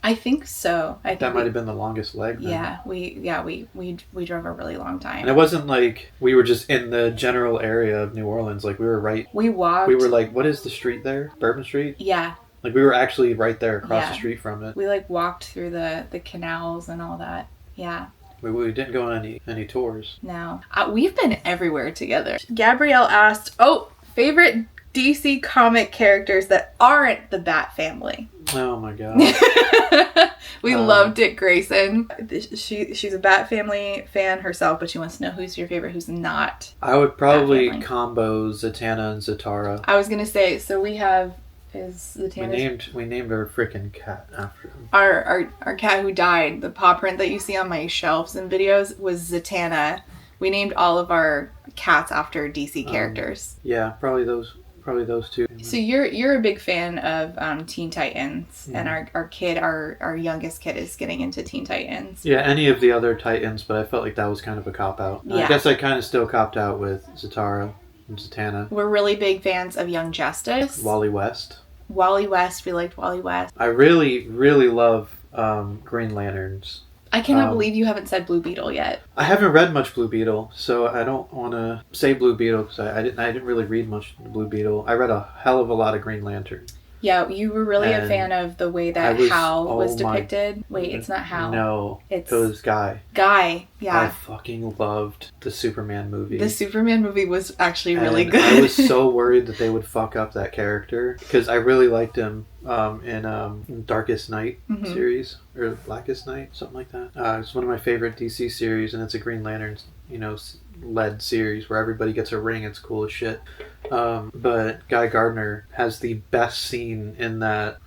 I think so. That might have been the longest leg. Then. Yeah, we drove a really long time. And it wasn't like we were just in the general area of New Orleans. Like we were right. We walked. We were like, what is the street there? Bourbon Street? Yeah. Like we were actually right there across the street from it. We like walked through the canals and all that. Yeah. We didn't go on any tours. No. We've been everywhere together. Gabrielle asked, favorite DC comic characters that aren't the Bat family. Oh my god. We love Dick Grayson. She's a Bat family fan herself, but she wants to know who's your favorite, who's not. I would probably combo Zatanna and Zatara. I was gonna say, so we have Zatanna. We named our freaking cat after him. Our cat who died, the paw print that you see on my shelves and videos was Zatanna. We named all of our cats after DC characters. Yeah, probably those two. So you're a big fan of Teen Titans, and our youngest kid is getting into Teen Titans. Yeah, any of the other Titans, but I felt like that was kind of a cop out. Yeah. I guess I kind of still copped out with Zatara and Zatanna. We're really big fans of Young Justice. Wally West. We liked Wally West. I really, really love Green Lanterns. I cannot believe you haven't said Blue Beetle yet. I haven't read much Blue Beetle, so I don't want to say Blue Beetle because I didn't really read much Blue Beetle. I read a hell of a lot of Green Lantern. Yeah, you were really a fan of the way that Hal was depicted. Wait, it's not Hal. No, it was Guy. Guy, yeah. I fucking loved the Superman movie. The Superman movie was actually really good. I was so worried that they would fuck up that character because I really liked him in Darkest Night series or Blackest Night, something like that. It's one of my favorite DC series, and it's a Green Lantern, led series where everybody gets a ring. It's cool as shit. But Guy Gardner has the best scene in that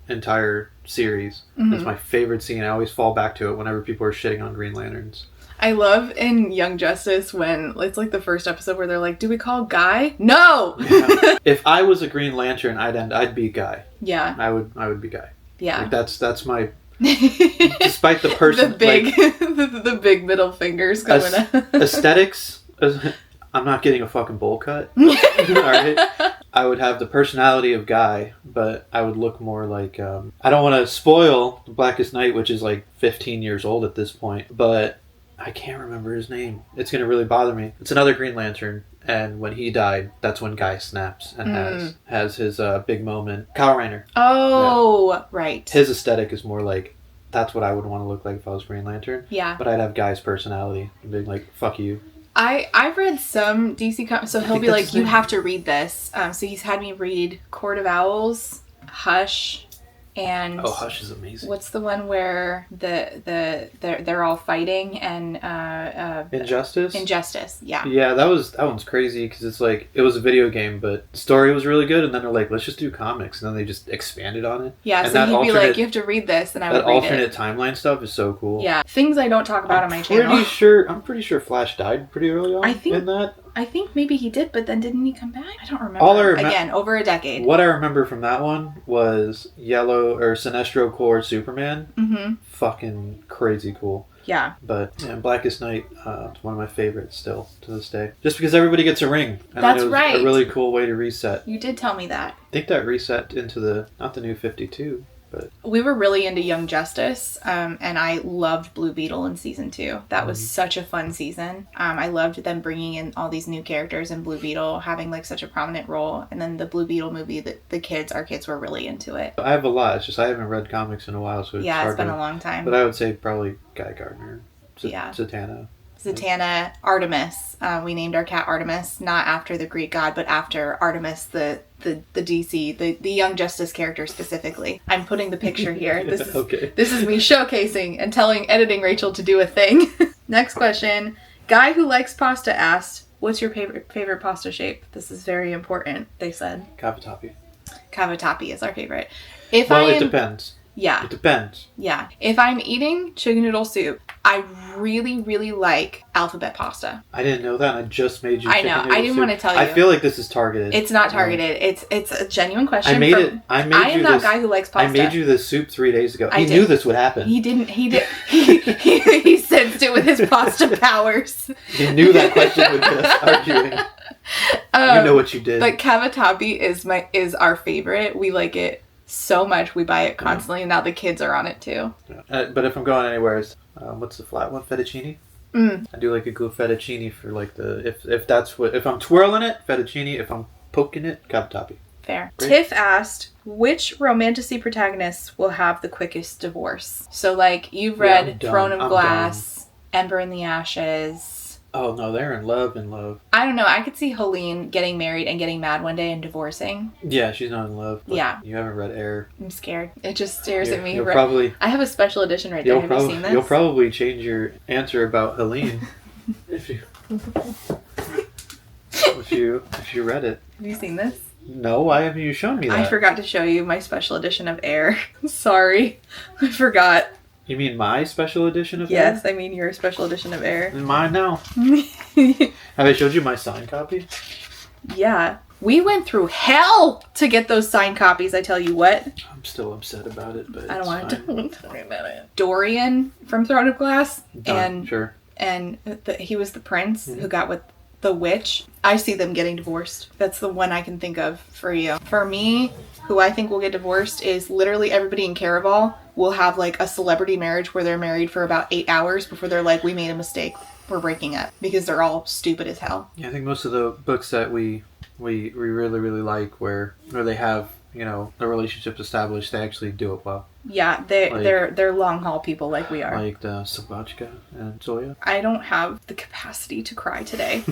entire series. It's my favorite scene. I always fall back to it whenever people are shitting on Green Lanterns. I love in Young Justice when it's like the first episode where they're like, do we call Guy? No! Yeah. If I was a Green Lantern, I'd be Guy. Yeah. I would be Guy. Yeah. Like that's my... Despite the person... the big, like, the big middle fingers going up. Aesthetics... I'm not getting a fucking bowl cut. Alright? I would have the personality of Guy, but I would look more like... I don't want to spoil Blackest Night, which is like 15 years old at this point, but I can't remember his name. It's going to really bother me. It's another Green Lantern, and when he died, that's when Guy snaps and has his big moment. Kyle Rayner. Oh, yeah. Right. His aesthetic is more like... That's what I would want to look like if I was Green Lantern. Yeah. But I'd have Guy's personality and be like, fuck you. I've read some DC comics, so he'll be like, you have to read this. So he's had me read Court of Owls, Hush, and... Oh, Hush is amazing. What's the one where they're all fighting and... Injustice? Injustice, yeah. Yeah, that one's crazy because it's like, it was a video game, but the story was really good, and then they're like, let's just do comics, and then they just expanded on it. Yeah, and so he'd be like, you have to read this, and I would read it. That alternate timeline stuff is so cool. Yeah, things I don't talk about on my channel. I'm pretty sure Flash died pretty early on in that. I think maybe he did, but then didn't he come back? I don't remember. Again, over a decade. What I remember from that one was Sinestro Corps Superman. Mm-hmm. Fucking crazy cool. Yeah. But yeah, Blackest Night, it's one of my favorites still to this day. Just because everybody gets a ring. And That's it was right. a really cool way to reset. You did tell me that. I think that reset into not the new 52. But we were really into Young Justice, and I loved Blue Beetle in season 2. That was such a fun season. I loved them bringing in all these new characters and Blue Beetle having like such a prominent role. And then the Blue Beetle movie, our kids were really into it. I have a lot. It's just I haven't read comics in a while, so it's been a long time. But I would say probably Guy Gardner, Zatanna, Artemis. We named our cat Artemis, not after the Greek god, but after Artemis, the DC, the Young Justice character specifically. I'm putting the picture here. This is me showcasing and editing Rachel to do a thing. Next question. Guy who likes pasta asked, what's your favorite pasta shape? This is very important, they said. Cavatappi. Cavatappi is our favorite. It depends. Yeah. It depends. Yeah. If I'm eating chicken noodle soup, I really, really like alphabet pasta. I didn't know that. I just made you chicken noodle soup. I didn't want to tell you. I feel like this is targeted. It's not targeted. It's a genuine question. I am not a guy who likes pasta. I made you this soup 3 days ago. He knew this would happen. He didn't. He sensed it with his pasta powers. He knew that question would get us arguing. You know what you did. But cavatappi is our favorite. We like it so much. We buy it constantly, and now the kids are on it too. Yeah. But if I'm going anywhere, what's the flat one? Fettuccine? I do like a good fettuccine for like if I'm twirling it, fettuccine. If I'm poking it, cavatappi. Fair. Great. Tiff asked, which romantasy protagonists will have the quickest divorce? So like you've read Throne of Glass, Ember in the Ashes. Oh no, they're in love. I don't know. I could see Helene getting married and getting mad one day and divorcing. Yeah, she's not in love. Yeah. You haven't read Air. I'm scared. It just stares at me. I have a special edition right there. Have you seen this? You'll probably change your answer about Helene if you read it. Have you seen this? No, why haven't you shown me that? I forgot to show you my special edition of Air. Sorry. I forgot. You mean my special edition of Air? Yes, I mean your special edition of Air. And mine now. Have I showed you my signed copy? Yeah. We went through hell to get those signed copies, I tell you what. I'm still upset about it, but I don't want to talk about it. Dorian from Throne of Glass. Sure. And he was the prince who got with the witch. I see them getting divorced. That's the one I can think of for you. For me, who I think will get divorced is literally everybody in Caraval will have like a celebrity marriage where they're married for about 8 hours before they're like, we made a mistake. We're breaking up. Because they're all stupid as hell. Yeah, I think most of the books that we really, really like where they have, the relationships established, they actually do it well. Yeah, they're long haul people like we are. Like the Sabachka and Zoya. I don't have the capacity to cry today.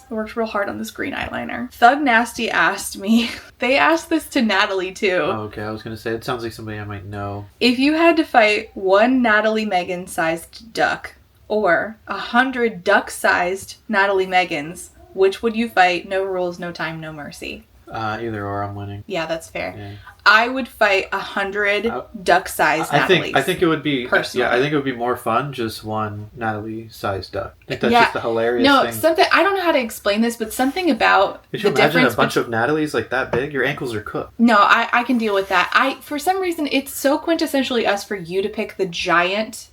I worked real hard on this green eyeliner. Thug Nasty asked me, they asked this to Natalie too. Oh, okay, I was going to say, it sounds like somebody I might know. If you had to fight one Natalie Megan-sized duck or 100 duck-sized Natalie Megans, which would you fight? No rules, no time, no mercy. Either or, I'm winning. Yeah, that's fair. Yeah. I would fight 100 duck-sized Natalies. I think it would be personally. Yeah, I think it would be more fun just one Natalie-sized duck. I think that's just the hilarious thing. Something I don't know how to explain this, but something about Could you imagine a bunch of Natalies like that big? Your ankles are cooked. No, I can deal with that. For some reason, it's so quintessentially us for you to pick the giant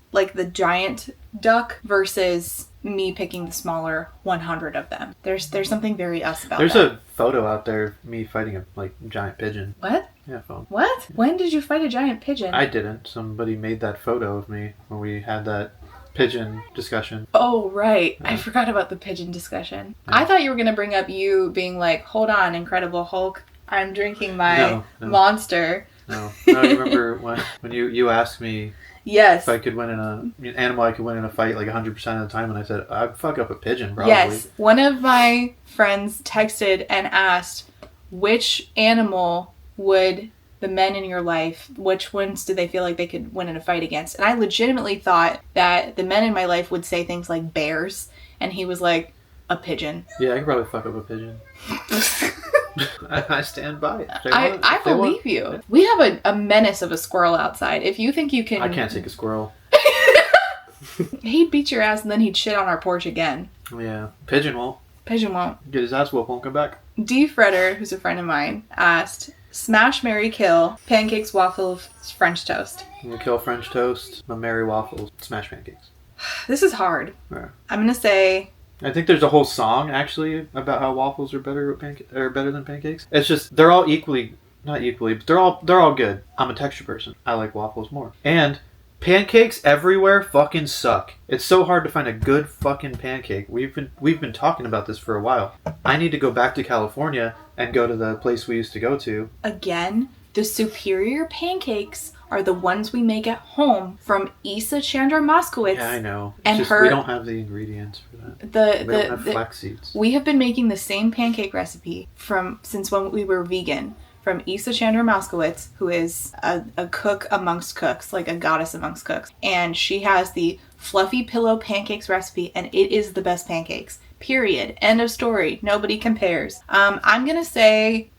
duck versus me picking the smaller 100 of them. There's something very us about There's that. a photo out there of me fighting a giant pigeon. What? Yeah, phone. What? When did you fight a giant pigeon? I didn't. Somebody made that photo of me when we had that pigeon discussion. Oh, right. Yeah. I forgot about the pigeon discussion. Yeah. I thought you were going to bring up you being like, hold on, Incredible Hulk. I'm drinking my Monster. No, you remember when you asked me Yes. if I could win an animal I could win in a fight like 100% of the time, and I said, I'd fuck up a pigeon, probably. Yes. One of my friends texted and asked, which animal would the men in your life, which ones do they feel like they could win in a fight against? And I legitimately thought that the men in my life would say things like bears, and he was like, a pigeon. Yeah, I could probably fuck up a pigeon. I stand by it. I believe you. We have a menace of a squirrel outside. If you think you can... I can't take a squirrel. He'd beat your ass and then he'd shit on our porch again. Yeah. Pigeon won't. Pigeon won't. Get his ass whooped, won't come back. D. Fredder, who's a friend of mine, asked, smash, marry, kill, pancakes, waffles, French toast. I'm gonna kill French toast, I'm gonna marry waffles, smash pancakes. This is hard. Yeah. I'm going to say... I think there's a whole song, actually, about how waffles are better than pancakes. It's just, they're all not equally, but they're all good. I'm a texture person. I like waffles more. And pancakes everywhere fucking suck. It's so hard to find a good fucking pancake. We've been talking about this for a while. I need to go back to California and go to the place we used to go to. Again, the superior pancakes are the ones we make at home from Isa Chandra Moskowitz. Yeah, I know. And we don't have the ingredients for that. We don't have flax seeds. We have been making the same pancake recipe since when we were vegan. From Isa Chandra Moskowitz, who is a cook amongst cooks, like a goddess amongst cooks. And she has the fluffy pillow pancakes recipe, and it is the best pancakes. Period. End of story. Nobody compares. I'm going to say...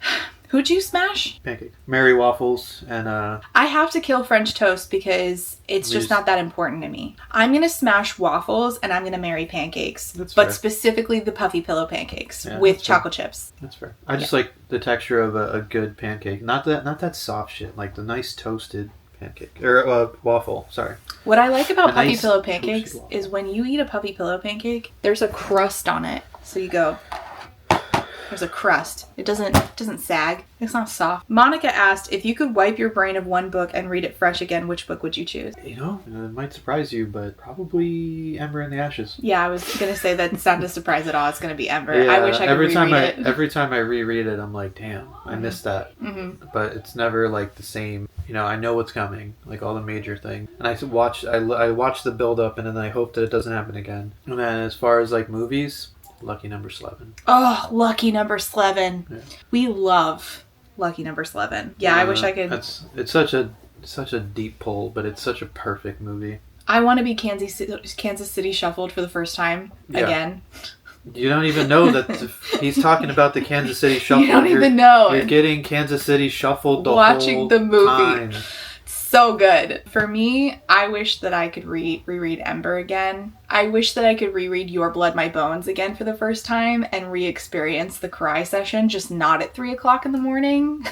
Who'd you smash? Pancakes. Marry waffles and I have to kill French toast because it's just not that important to me. I'm going to smash waffles and I'm going to marry pancakes. That's but fair. Specifically the puffy pillow pancakes Yeah, with that's fair. chocolate chips. That's fair. I just like the texture of a good pancake. Not that soft shit. Like the nice toasted pancake. Or waffle, sorry. What I like about A puffy nice pillow toasted pancakes waffle. is when you eat a puffy pillow pancake, there's a crust on it. So you go... There's a crust. It doesn't sag. It's not soft. Monica asked, if you could wipe your brain of one book and read it fresh again, which book would you choose? You know, it might surprise you, but probably Ember in the Ashes. Yeah, I was going to say that's not a surprise at all. It's going to be Ember. Yeah, I wish I could reread it. Every time I reread it, I'm like, damn, I missed that. Mm-hmm. But it's never like the same. You know, I know what's coming, like all the major things. And I watch the build up, and then I hope that it doesn't happen again. And then as far as like movies, Lucky Number 11. Oh, Lucky Number 11. Yeah. We love Lucky Number 11. Yeah, I wish I could. It's such a deep pull, but it's such a perfect movie. I want to be Kansas City shuffled for the first time again. You don't even know that he's talking about the Kansas City Shuffle. You don't even know. You're getting Kansas City Shuffled Watching whole the movie. time. So good. For me, I wish that I could reread Ember again. I wish that I could reread Your Blood, My Bones again for the first time and re-experience the cry session, just not at 3 o'clock in the morning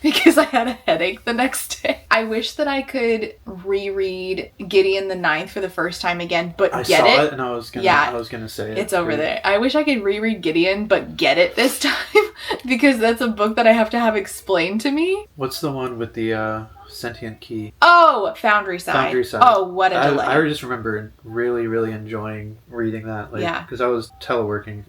because I had a headache the next day. I wish that I could reread Gideon the Ninth for the first time again, but I get saw it. it and I was gonna say it. It's over there. I wish I could reread Gideon, but get it this time because that's a book that I have to have explained to me. What's the one with the sentient key? Oh, Foundry Side. Oh, what a delay. I just remember really, really enjoying reading that. Like, because I was commuting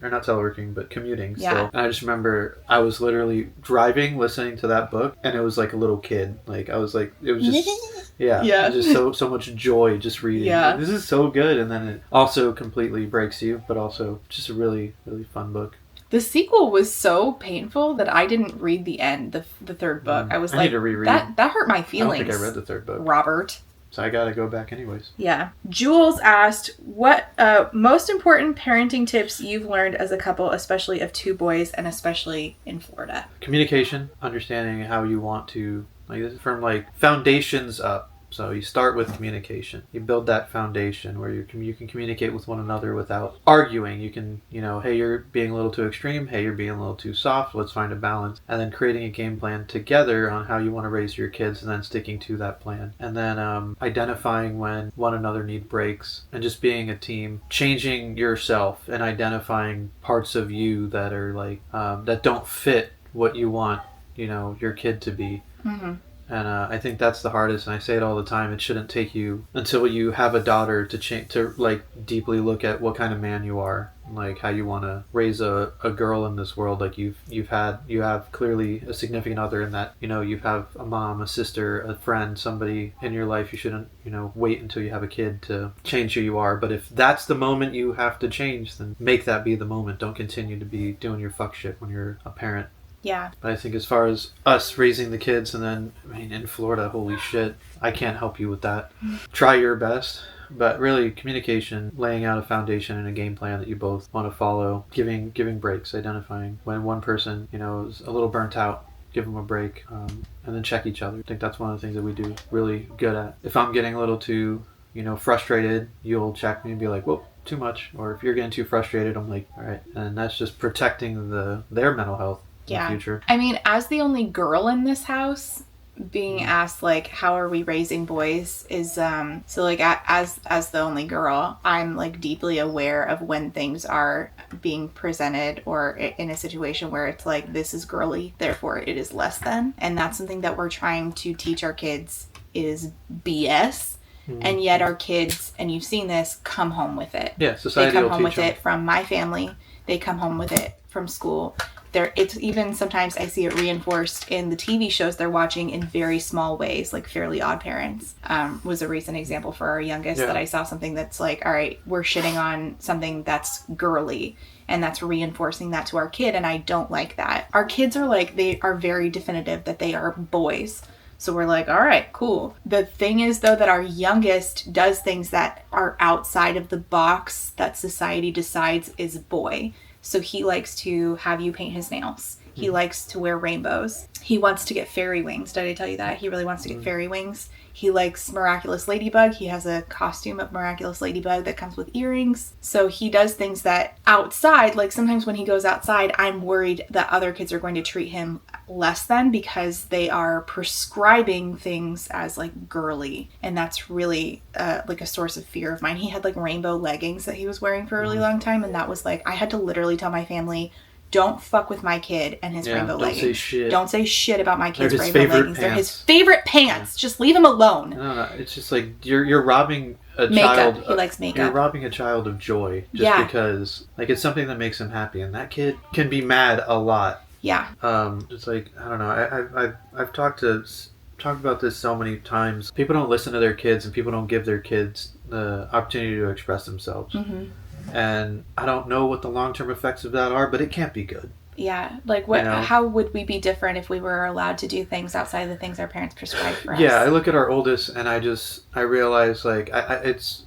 still. And I just remember I was literally driving, listening to that book, and it was like a little kid. Like, I was like, it was just... Yeah. It was just so much joy just reading. Yeah. Like, this is so good. And then it also completely breaks you, but also just a really, really fun book. The sequel was so painful that I didn't read the end, the third book. I was I like, need to reread. that hurt my feelings. I don't think I read the third book. Robert. So I gotta go back anyways. Yeah. Jules asked, what most important parenting tips you've learned as a couple, especially of two boys and especially in Florida? Communication, understanding how you want to, like, this is from like foundations up. So you start with communication. You build that foundation where you can communicate with one another without arguing. You can, hey, you're being a little too extreme. Hey, you're being a little too soft. Let's find a balance. And then creating a game plan together on how you want to raise your kids and then sticking to that plan. And then identifying when one another need breaks and just being a team. Changing yourself and identifying parts of you that are like, that don't fit what you want, your kid to be. Mm-hmm. And I think that's the hardest, and I say it all the time. It shouldn't take you until you have a daughter to like deeply look at what kind of man you are, like how you want to raise a girl in this world. Like you have clearly a significant other in that, you have a mom, a sister, a friend, somebody in your life. You shouldn't, wait until you have a kid to change who you are. But if that's the moment you have to change, then make that be the moment. Don't continue to be doing your fuck shit when you're a parent. Yeah. But I think as far as us raising the kids, and then, in Florida, holy shit, I can't help you with that. Try your best. But really, communication, laying out a foundation and a game plan that you both want to follow, giving breaks, identifying when one person, is a little burnt out, give them a break, and then check each other. I think that's one of the things that we do really good at. If I'm getting a little too, frustrated, you'll check me and be like, whoa, too much. Or if you're getting too frustrated, I'm like, all right. And that's just protecting their mental health. Yeah. In the future. I mean, as the only girl in this house, being asked like, how are we raising boys is so like as the only girl, I'm like deeply aware of when things are being presented or in a situation where it's like, this is girly, therefore it is less than. And that's something that we're trying to teach our kids is BS. And yet our kids, and you've seen this, come home with it. Yeah, society They will come home teach with them. it from my family. They come home with it from school. It's even sometimes I see it reinforced in the TV shows they're watching in very small ways, like Fairly Odd Parents was a recent example for our youngest that I saw something that's like, all right, we're shitting on something that's girly and that's reinforcing that to our kid. And I don't like that. Our kids are like, they are very definitive that they are boys. So we're like, all right, cool. The thing is, though, that our youngest does things that are outside of the box that society decides is boy. So he likes to have you paint his nails. He likes to wear rainbows. He wants to get fairy wings. Did I tell you that? He really wants to get fairy wings. He likes Miraculous Ladybug. He has a costume of Miraculous Ladybug that comes with earrings. So he does things that outside, like sometimes when he goes outside, I'm worried that other kids are going to treat him less than because they are prescribing things as like girly. And that's really like a source of fear of mine. He had like rainbow leggings that he was wearing for a really long time. And that was like, I had to literally tell my family, don't fuck with my kid and his rainbow leggings. Don't say shit. Don't say shit about my kid's They're his rainbow favorite leggings. They're his pants. favorite pants. Just leave him alone. No, it's just like you're robbing a Makeup. child. He likes makeup. You're robbing a child of joy just because like it's something that makes him happy, and that kid can be mad a lot. Yeah. It's like I don't know. I've talked about this so many times. People don't listen to their kids, and people don't give their kids the opportunity to express themselves. Mm-hmm. And I don't know what the long-term effects of that are, but it can't be good. Yeah, like what? How would we be different if we were allowed to do things outside of the things our parents prescribed for us? Yeah, I look at our oldest and I realize like it's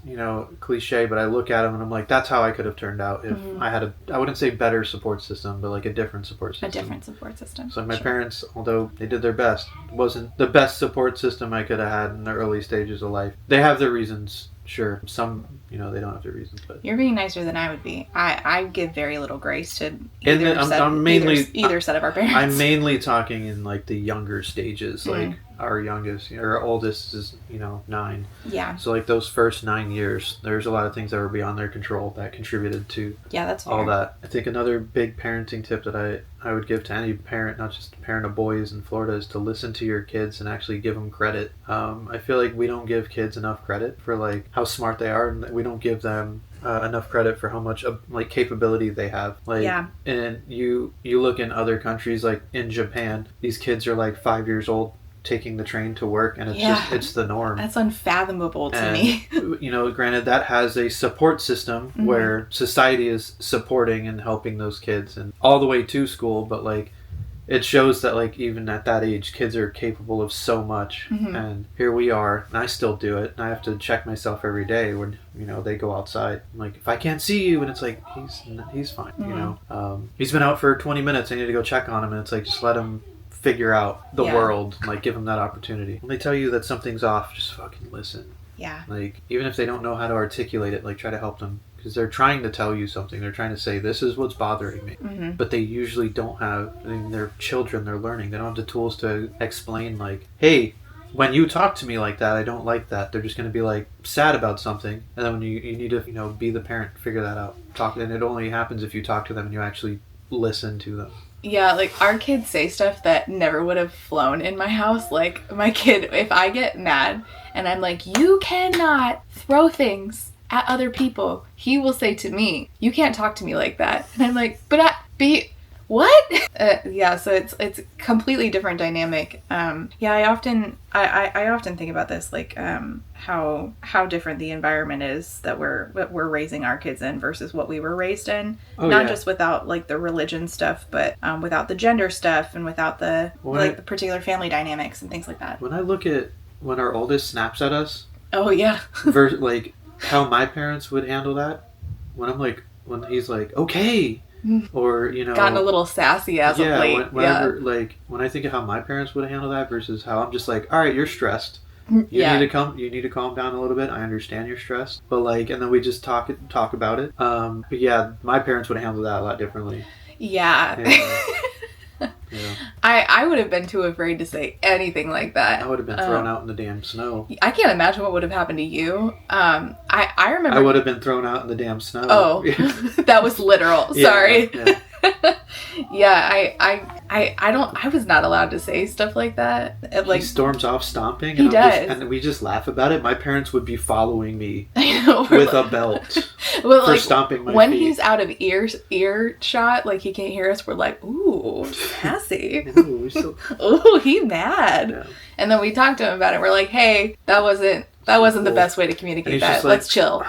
cliche, but I look at him and I'm like, that's how I could have turned out if I had I wouldn't say better support system, but like a different support system. A different support system. So my parents, although they did their best, wasn't the best support system I could have had in the early stages of life. They have their reasons. Sure, some, they don't have their reasons, but... You're being nicer than I would be. I give very little grace to either set of our parents. I'm mainly talking in, like, the younger stages, like, our youngest, our oldest is, 9. Yeah. So, like, those first 9 years, there's a lot of things that were beyond their control that contributed to that's all fair. that. I think another big parenting tip that I would give to any parent, not just a parent of boys in Florida, is to listen to your kids and actually give them credit. I feel like we don't give kids enough credit for like how smart they are, and we don't give them enough credit for how much like capability they have. Like, and you look in other countries, like in Japan, these kids are like 5 years old taking the train to work, and it's the norm. That's unfathomable to me. Granted, that has a support system where society is supporting and helping those kids and all the way to school, but like it shows that like even at that age, kids are capable of so much. And here we are, and I still do it, and I have to check myself every day when, you know, they go outside. I'm like, if I can't see you, and it's like, he's fine, you know. He's been out for 20 minutes, I need to go check on him, and it's like, just let him figure out the world, like give him that opportunity. When they tell you that something's off, just fucking listen. Yeah. Like, even if they don't know how to articulate it, like try to help them. Because they're trying to tell you something. They're trying to say, this is what's bothering me. But they usually don't have, I mean, they're children, they're learning. They don't have the tools to explain, like, hey, when you talk to me like that, I don't like that. They're just going to be, like, sad about something. And then when you need to, you know, be the parent, figure that out. And it only happens if you talk to them and you actually listen to them. Yeah, like, our kids say stuff that never would have flown in my house. Like, my kid, if I get mad and I'm like, you cannot throw things at other people, he will say to me, you can't talk to me like that. And I'm like, what? Yeah, so it's completely different dynamic. Yeah, I often think about this, like, how different the environment is that we're raising our kids in versus what we were raised in. Not just without like the religion stuff, but without the gender stuff and without the the particular family dynamics and things like that. When I look at when our oldest snaps at us, oh yeah, like how my parents would handle that, when he's like, okay. Or, you know, gotten a little sassy as of late. Like when I think of how my parents would handle that versus how I'm just like, all right, you're stressed. You need to calm down a little bit. I understand you're stressed, but like, and then we just talk about it. But yeah, my parents would handle that a lot differently. Yeah. Yeah. I would have been too afraid to say anything like that. I would have been thrown out in the damn snow. I can't imagine what would have happened to you. I remember I would have been thrown out in the damn snow. Oh, that was literal. Sorry. Yeah. Yeah, I was not allowed to say stuff like that. Like, he storms off stomping. He does. And we just laugh about it. My parents would be following me with a belt well, for like, stomping my when feet. he's out of earshot, like he can't hear us, we're like, ooh, sassy. Ooh, he mad. Yeah. And then we talk to him about it. We're like, hey, that wasn't the best way to communicate that. Let's chill.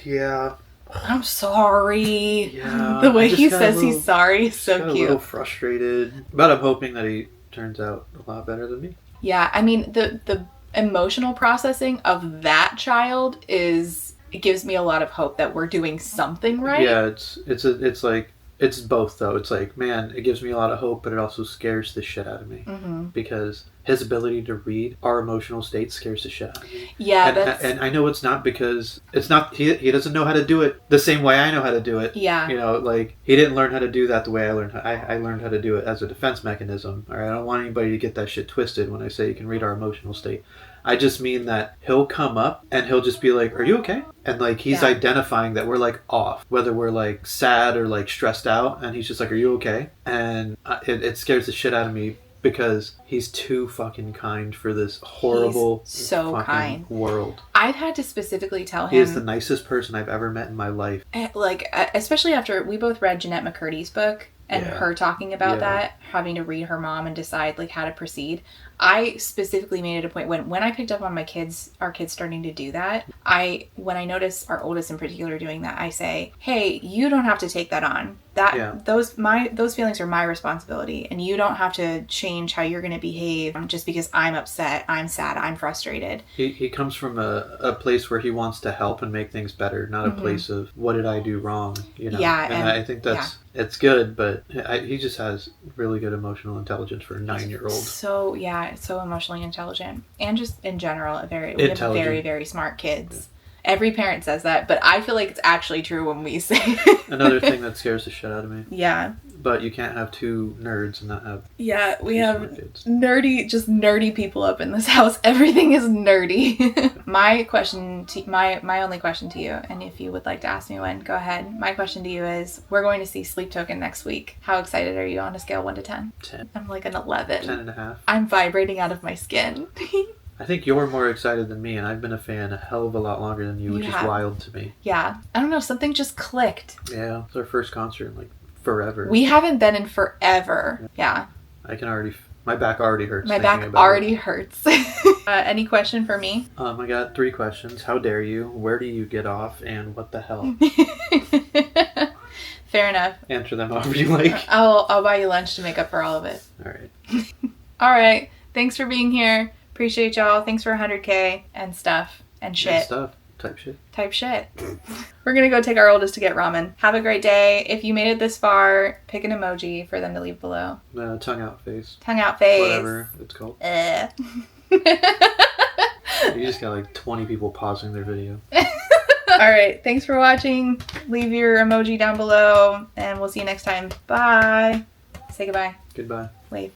Yeah. I'm sorry. Yeah, the way he says he's sorry is so cute. A little frustrated, but I'm hoping that he turns out a lot better than me. Yeah, I mean the emotional processing of that child it gives me a lot of hope that we're doing something right. Yeah, it's like it's both though. It's like, man, it gives me a lot of hope, but it also scares the shit out of me because his ability to read our emotional state scares the shit out of me. Yeah, and I know it's not because it's not he doesn't know how to do it the same way I know how to do it. Yeah, you know, like he didn't learn how to do that the way I learned. I learned how to do it as a defense mechanism. All right, I don't want anybody to get that shit twisted when I say you can read our emotional state. I just mean that he'll come up and he'll just be like, are you okay? And like he's identifying that we're like off, whether we're like sad or like stressed out, and he's just like, are you okay? And it scares the shit out of me because he's too fucking kind for this horrible fucking world. I've had to specifically tell him. He is the nicest person I've ever met in my life. Like, especially after we both read Jeanette McCurdy's book and her talking about that, having to read her mom and decide like how to proceed. I specifically made it a point when I picked up on our kids starting to do that. When I notice our oldest in particular doing that, I say, hey, you don't have to take that on. Those feelings are my responsibility, and you don't have to change how you're going to behave just because I'm upset, I'm sad, I'm frustrated. He comes from a place where he wants to help and make things better, not a place of what did I do wrong, you know. Yeah, and I think that's it's good, but he just has really good emotional intelligence for a 9-year-old. So emotionally intelligent, and just in general we have very, very smart kids. Every parent says that, but I feel like it's actually true when we say Another thing that scares the shit out of me. Yeah. But you can't have two nerds and not have we have nerdy people up in this house. Everything is nerdy. My only question to you, and if you would like to ask me one, go ahead. My question to you is, we're going to see Sleep Token next week. How excited are you on a scale 1 to 10? 10. I'm like an 11. 10.5. I'm vibrating out of my skin. I think you're more excited than me, and I've been a fan a hell of a lot longer than you, which is wild to me. Yeah. I don't know, something just clicked. Yeah, it's our first concert in like forever. We haven't been in forever. Yeah. My back already hurts. My back already hurts. Any question for me? I got 3 questions. How dare you? Where do you get off? And what the hell? Fair enough. Answer them however you like. I'll buy you lunch to make up for all of it. All right. All right. Thanks for being here. Appreciate y'all. Thanks for 100K and stuff and shit. And stuff. Type shit. We're going to go take our oldest to get ramen. Have a great day. If you made it this far, pick an emoji for them to leave below. Tongue out face. Tongue out face. Whatever it's called. You just got like 20 people pausing their video. All right. Thanks for watching. Leave your emoji down below, and we'll see you next time. Bye. Say goodbye. Goodbye. Wave.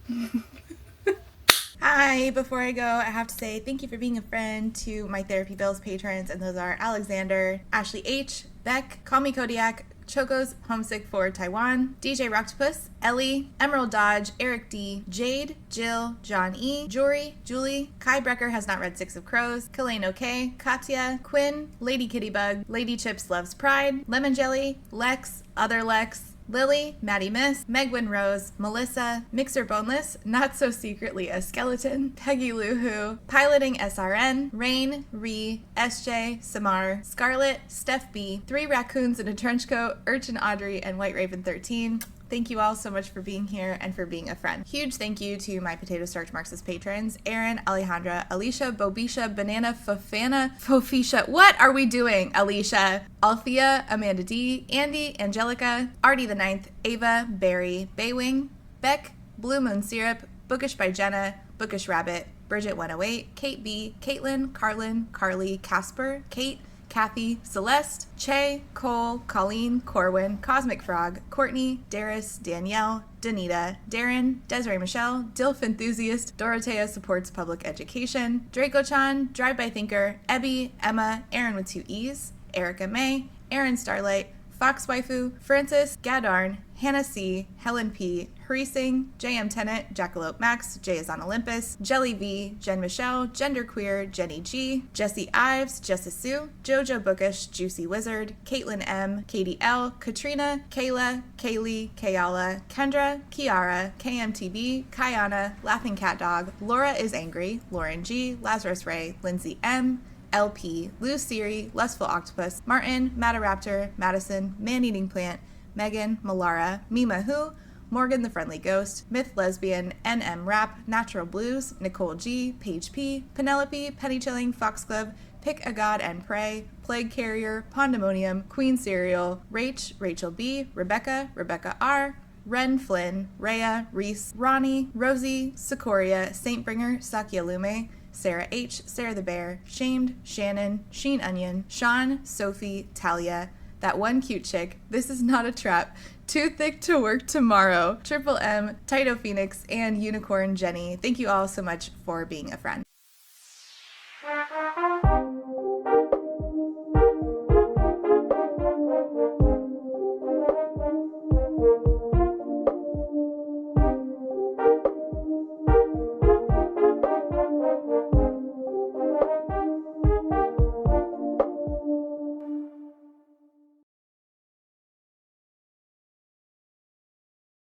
Hi, before I go, I have to say thank you for being a friend to my Therapy Bills patrons, and those are Alexander, Ashley H, Beck, Call Me Kodiak, Chocos, Homesick for Taiwan, DJ Rocktopus, Ellie, Emerald Dodge, Eric D, Jade, Jill, John E, Jory, Julie, Kai Brecker has not read Six of Crows, Kalain OK, Katya, Quinn, Lady Kittybug, Lady Chips Loves Pride, Lemon Jelly, Lex, Other Lex, Lily, Maddie Miss, Megwin Rose, Melissa, Mixer Boneless, Not So Secretly a Skeleton, Peggy Lou Who, Piloting SRN, Rain, Ree, SJ, Samar, Scarlet, Steph B, 3 Raccoons in a Trench Coat, Urchin Audrey, and White Raven 13. Thank you all so much for being here and for being a friend. Huge thank you to my Potato Starch Marxist patrons, Aaron, Alejandra, Alicia, Bobisha, Banana, Fofana, Fofisha. What are we doing, Alicia? Althea, Amanda D, Andy, Angelica, Artie the Ninth, Ava, Barry, Baywing, Beck, Blue Moon Syrup, Bookish by Jenna, Bookish Rabbit, Bridget 108, Kate B, Caitlin, Carlin, Carly, Casper, Kate, Kathy, Celeste, Che, Cole, Colleen, Corwin, Cosmic Frog, Courtney, Darius, Danielle, Danita, Darren, Desiree Michelle, Dilf Enthusiast, Dorothea Supports Public Education, Draco-chan, Drive-By Thinker, Ebby, Emma, Aaron with 2 E's, Erica May, Aaron Starlight, Fox Waifu, Francis, Gadarn, Hannah C, Helen P, Hurry Singh, JM Tennant, Jackalope Max, Jay is on Olympus, Jelly V, Jen Michelle, Genderqueer, Jenny G, Jesse Ives, Jessa Sue, Jojo Bookish, Juicy Wizard, Caitlin M, Katie L, Katrina, Kayla, Kaylee, Kayala, Kendra, Kiara, KMTV, Kayana, Laughing Cat Dog, Laura is Angry, Lauren G, Lazarus Ray, Lindsay M, LP, Lou Siri, Lustful Octopus, Martin, Mataraptor, Madison, Man-Eating Plant, Megan, Malara, Mima Who, Morgan the Friendly Ghost, Myth Lesbian, NM Rap, Natural Blues, Nicole G, Paige P, Penelope, Penny Chilling, Foxglove, Pick a God and Pray, Plague Carrier, Pondemonium, Queen Cereal, Rach, Rachel B, Rebecca, Rebecca R, Ren Flynn, Rhea, Reese, Ronnie, Rosie, Sikoria, Saintbringer, Sakya Lume, Sarah H, Sarah the Bear, Shamed, Shannon, Sheen Onion, Sean, Sophie, Talia, That One Cute Chick, This Is Not a Trap, Too Thick to Work Tomorrow, Triple M, Tito Phoenix, and Unicorn Jenny. Thank you all so much for being a friend.